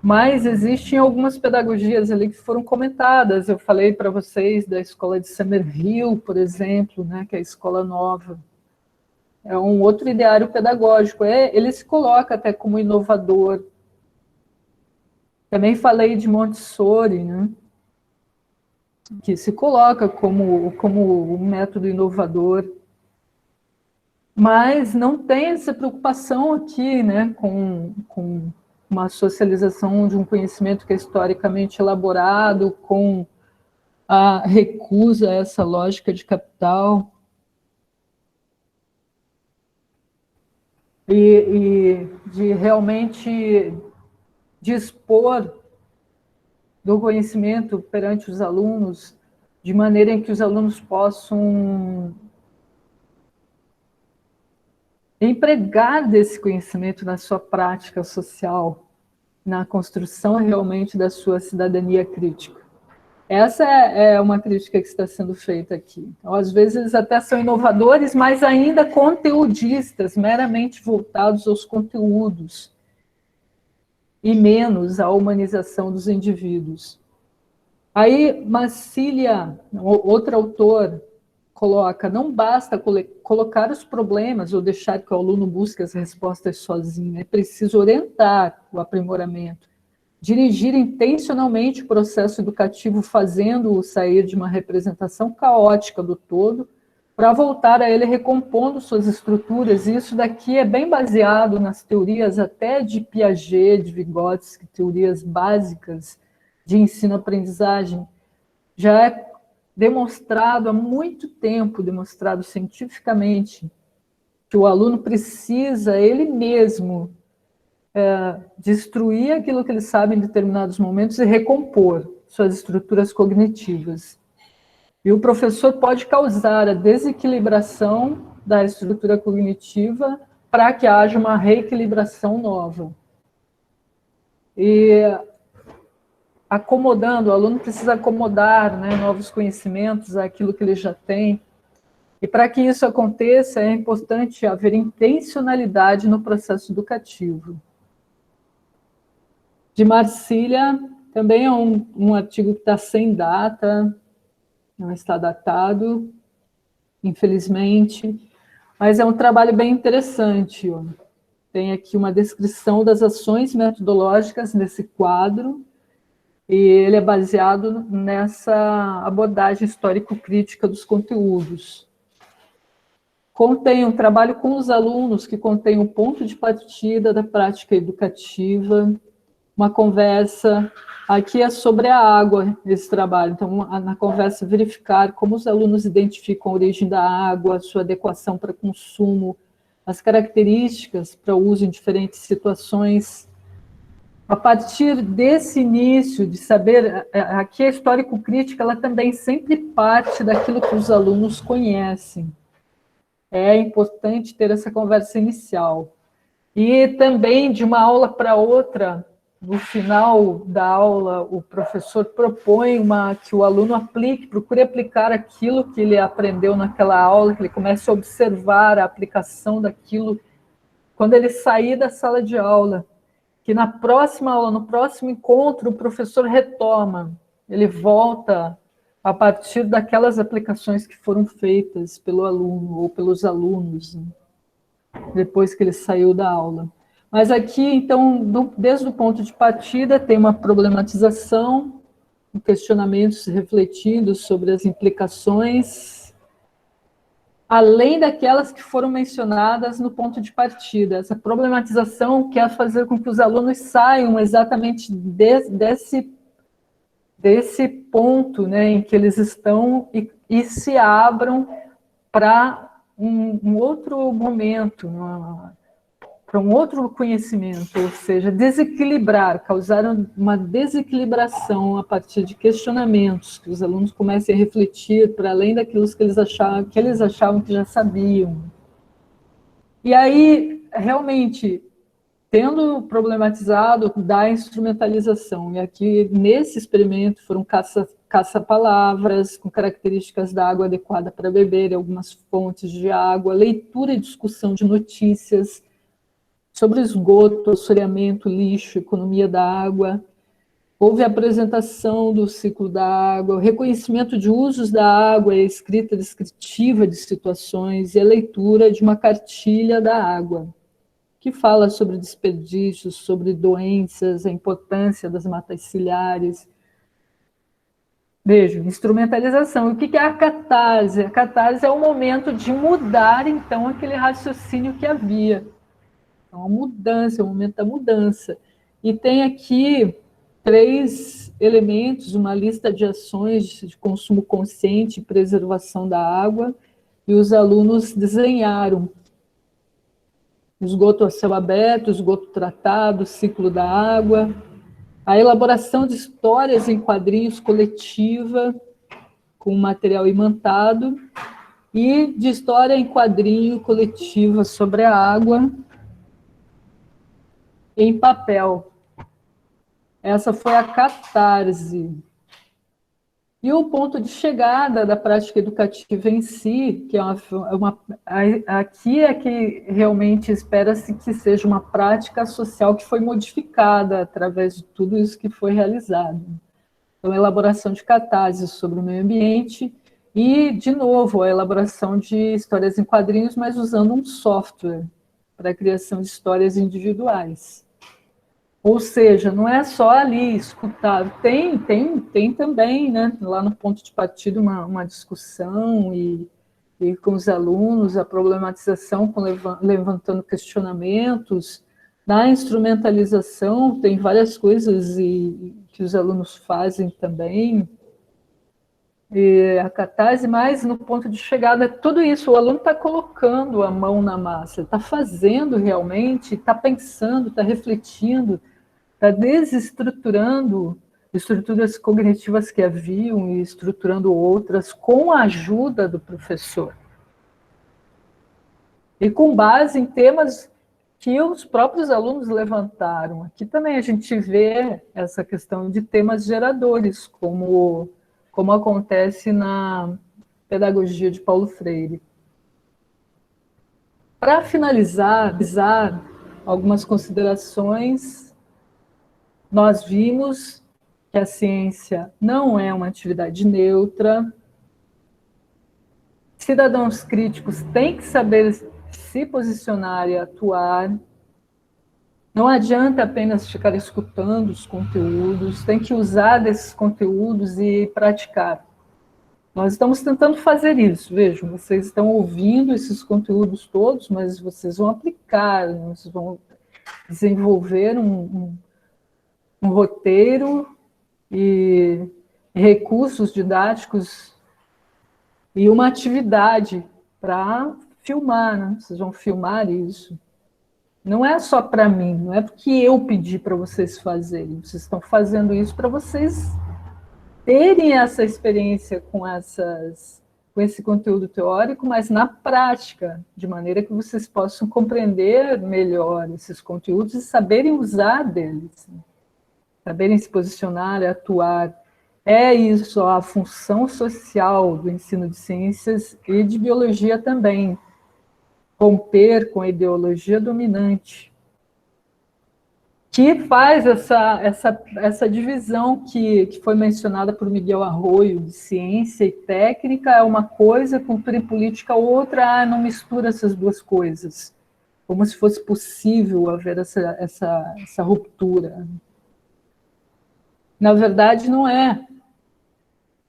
mas existem algumas pedagogias ali que foram comentadas. Eu falei para vocês da escola de Summerhill, por exemplo, né, que é a escola nova. É um outro ideário pedagógico, ele se coloca até como inovador. Também falei de Montessori, né, que se coloca como um método inovador, mas não tem essa preocupação aqui, né, com uma socialização de um conhecimento que é historicamente elaborado, com a recusa a essa lógica de capital. E de realmente dispor do conhecimento perante os alunos, de maneira em que os alunos possam empregar desse conhecimento na sua prática social, na construção realmente da sua cidadania crítica. Essa é uma crítica que está sendo feita aqui. Então, às vezes, eles até são inovadores, mas ainda conteudistas, meramente voltados aos conteúdos, e menos à humanização dos indivíduos. Aí, Marcília, outro autor, coloca, não basta colocar os problemas ou deixar que o aluno busque as respostas sozinho, é preciso orientar o aprimoramento, dirigir intencionalmente o processo educativo, fazendo-o sair de uma representação caótica do todo, para voltar a ele recompondo suas estruturas. E isso daqui é bem baseado nas teorias até de Piaget, de Vygotsky, teorias básicas de ensino-aprendizagem. Já é demonstrado há muito tempo, demonstrado cientificamente, que o aluno precisa, ele mesmo, destruir aquilo que ele sabe em determinados momentos e recompor suas estruturas cognitivas. E o professor pode causar a desequilibração da estrutura cognitiva para que haja uma reequilibração nova. E acomodando, o aluno precisa acomodar, né, novos conhecimentos àquilo que ele já tem. E para que isso aconteça, é importante haver intencionalidade no processo educativo. De Marcília, também é um artigo que está sem data, não está datado, infelizmente, mas é um trabalho bem interessante. Ó. Tem aqui uma descrição das ações metodológicas nesse quadro, e ele é baseado nessa abordagem histórico-crítica dos conteúdos. Contém um trabalho com os alunos, que contém um ponto de partida da prática educativa, uma conversa, aqui é sobre a água, esse trabalho, então na conversa verificar como os alunos identificam a origem da água, a sua adequação para consumo, as características para uso em diferentes situações. A partir desse início de saber, aqui a histórico-crítica, ela também sempre parte daquilo que os alunos conhecem. É importante ter essa conversa inicial. E também, de uma aula para outra, no final da aula, o professor propõe que o aluno aplique, procure aplicar aquilo que ele aprendeu naquela aula, que ele comece a observar a aplicação daquilo quando ele sair da sala de aula, que na próxima aula, no próximo encontro, o professor retoma, ele volta a partir daquelas aplicações que foram feitas pelo aluno ou pelos alunos, né, depois que ele saiu da aula. Mas aqui, então, desde o ponto de partida, tem uma problematização, questionamentos refletindo sobre as implicações, além daquelas que foram mencionadas no ponto de partida. Essa problematização quer fazer com que os alunos saiam exatamente desse ponto, né, em que eles estão e se abram para um outro momento, para um outro conhecimento, ou seja, desequilibrar, causar uma desequilibração a partir de questionamentos, que os alunos comecem a refletir para além daquilo que eles achavam que já sabiam. E aí, realmente, tendo problematizado da instrumentalização, e aqui nesse experimento foram caça-palavras com características da água adequada para beber, algumas fontes de água, leitura e discussão de notícias sobre esgoto, assoreamento, lixo, economia da água. Houve a apresentação do ciclo da água, o reconhecimento de usos da água, a escrita descritiva de situações e a leitura de uma cartilha da água, que fala sobre desperdícios, sobre doenças, a importância das matas ciliares. Vejam, instrumentalização. O que é a catarse? A catarse é o momento de mudar, então, aquele raciocínio que havia. É uma mudança, é o momento da mudança. E tem aqui 3 elementos, uma lista de ações de consumo consciente e preservação da água, e os alunos desenharam esgoto a céu aberto, esgoto tratado, ciclo da água, a elaboração de histórias em quadrinhos coletiva, com material imantado, e de história em quadrinho coletiva sobre a água, em papel. Essa foi a catarse. E o ponto de chegada da prática educativa em si, que aqui é que realmente espera-se que seja uma prática social que foi modificada através de tudo isso que foi realizado. Então, a elaboração de catarses sobre o meio ambiente e, de novo, a elaboração de histórias em quadrinhos, mas usando um software para a criação de histórias individuais. Ou seja, não é só ali escutar, tem também, né, lá no ponto de partida, uma discussão e com os alunos, a problematização, levantando questionamentos. Na instrumentalização, tem várias coisas que os alunos fazem também. E a catarse, mas no ponto de chegada, tudo isso, o aluno está colocando a mão na massa, está fazendo realmente, está pensando, está refletindo, está desestruturando estruturas cognitivas que haviam e estruturando outras com a ajuda do professor. E com base em temas que os próprios alunos levantaram. Aqui também a gente vê essa questão de temas geradores, como acontece na pedagogia de Paulo Freire. Para finalizar, algumas considerações. Nós vimos que a ciência não é uma atividade neutra. Cidadãos críticos têm que saber se posicionar e atuar. Não adianta apenas ficar escutando os conteúdos, tem que usar desses conteúdos e praticar. Nós estamos tentando fazer isso, vejam, vocês estão ouvindo esses conteúdos todos, mas vocês vão aplicar, vocês vão desenvolver um roteiro e recursos didáticos e uma atividade para filmar, né? Vocês vão filmar isso. Não é só para mim, não é porque eu pedi para vocês fazerem, vocês estão fazendo isso para vocês terem essa experiência com esse conteúdo teórico, mas na prática, de maneira que vocês possam compreender melhor esses conteúdos e saberem usar deles. Saberem se posicionar, atuar. É isso, a função social do ensino de ciências e de biologia também. Romper com a ideologia dominante, que faz essa divisão que foi mencionada por Miguel Arroyo, de ciência e técnica é uma coisa, cultura e política outra, não mistura essas duas coisas, como se fosse possível haver essa ruptura. Na verdade, não é.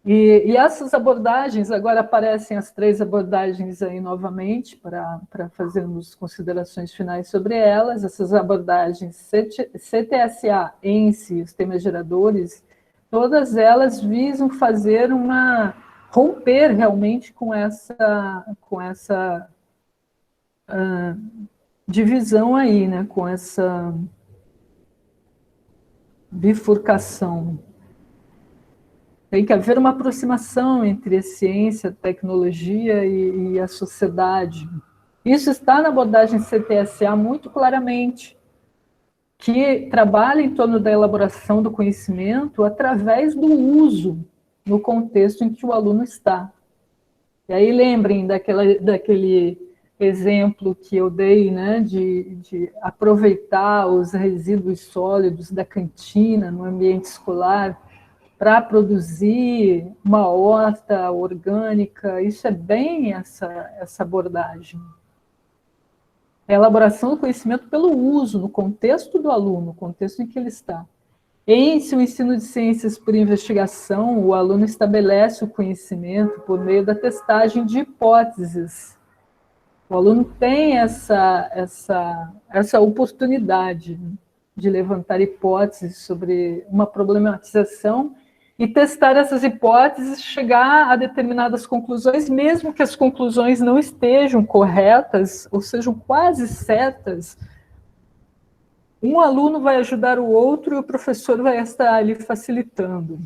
E essas abordagens, agora aparecem as 3 abordagens aí novamente, para fazermos considerações finais sobre elas. Essas abordagens CTSA, ENSE, os temas geradores, todas elas visam fazer romper realmente com essa divisão aí, né? Com essa bifurcação. Tem que haver uma aproximação entre a ciência, a tecnologia e a sociedade. Isso está na abordagem CTSA muito claramente, que trabalha em torno da elaboração do conhecimento através do uso no contexto em que o aluno está. E aí lembrem daquele exemplo que eu dei, né, de aproveitar os resíduos sólidos da cantina no ambiente escolar para produzir uma horta orgânica. Isso é bem essa abordagem. É a elaboração do conhecimento pelo uso, no contexto do aluno, no contexto em que ele está. Em seu ensino de ciências por investigação, o aluno estabelece o conhecimento por meio da testagem de hipóteses. O aluno tem essa oportunidade de levantar hipóteses sobre uma problematização e testar essas hipóteses, chegar a determinadas conclusões, mesmo que as conclusões não estejam corretas, ou sejam quase certas. Um aluno vai ajudar o outro e o professor vai estar ali facilitando.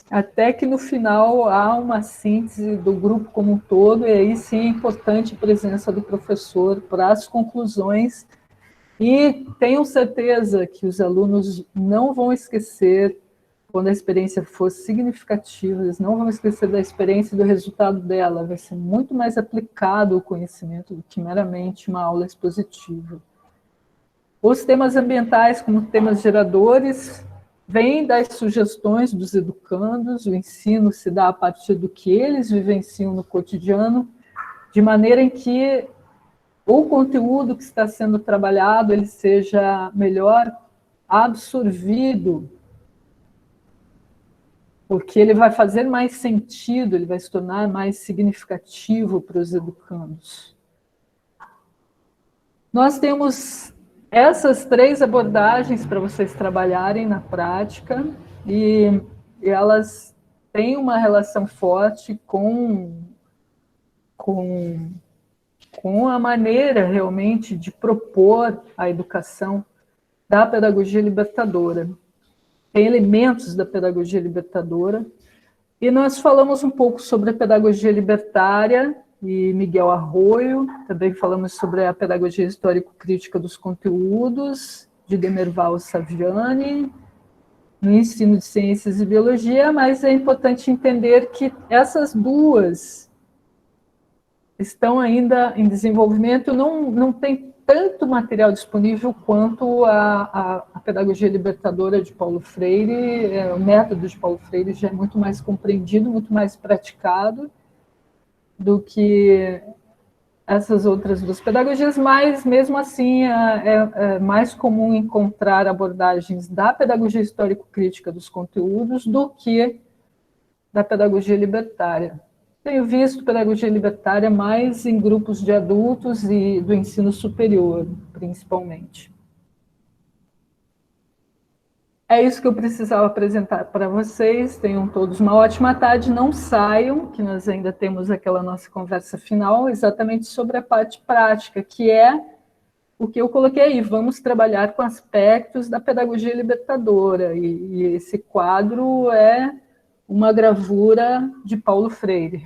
Até que no final há uma síntese do grupo como um todo, e aí sim é importante a presença do professor para as conclusões. E tenham certeza que os alunos não vão esquecer, quando a experiência for significativa, eles não vão esquecer da experiência e do resultado dela. Vai ser muito mais aplicado o conhecimento do que meramente uma aula expositiva. Os temas ambientais, como temas geradores, vêm das sugestões dos educandos. O ensino se dá a partir do que eles vivenciam no cotidiano, de maneira em que o conteúdo que está sendo trabalhado ele seja melhor absorvido, porque ele vai fazer mais sentido, ele vai se tornar mais significativo para os educandos. Nós temos essas 3 abordagens para vocês trabalharem na prática, e elas têm uma relação forte com a maneira realmente de propor a educação da pedagogia libertadora. Tem elementos da pedagogia libertadora, e nós falamos um pouco sobre a pedagogia libertária e Miguel Arroyo, também falamos sobre a pedagogia histórico-crítica dos conteúdos, de Demerval Saviani, no ensino de ciências e biologia, mas é importante entender que essas duas estão ainda em desenvolvimento, não tem tanto material disponível quanto a pedagogia libertadora de Paulo Freire. O método de Paulo Freire já é muito mais compreendido, muito mais praticado do que essas outras 2 pedagogias, mas mesmo assim é mais comum encontrar abordagens da pedagogia histórico-crítica dos conteúdos do que da pedagogia libertária. Tenho visto pedagogia libertária mais em grupos de adultos e do ensino superior, principalmente. É isso que eu precisava apresentar para vocês. Tenham todos uma ótima tarde. Não saiam, que nós ainda temos aquela nossa conversa final, exatamente sobre a parte prática, que é o que eu coloquei aí. Vamos trabalhar com aspectos da pedagogia libertadora. E esse quadro é uma gravura de Paulo Freire.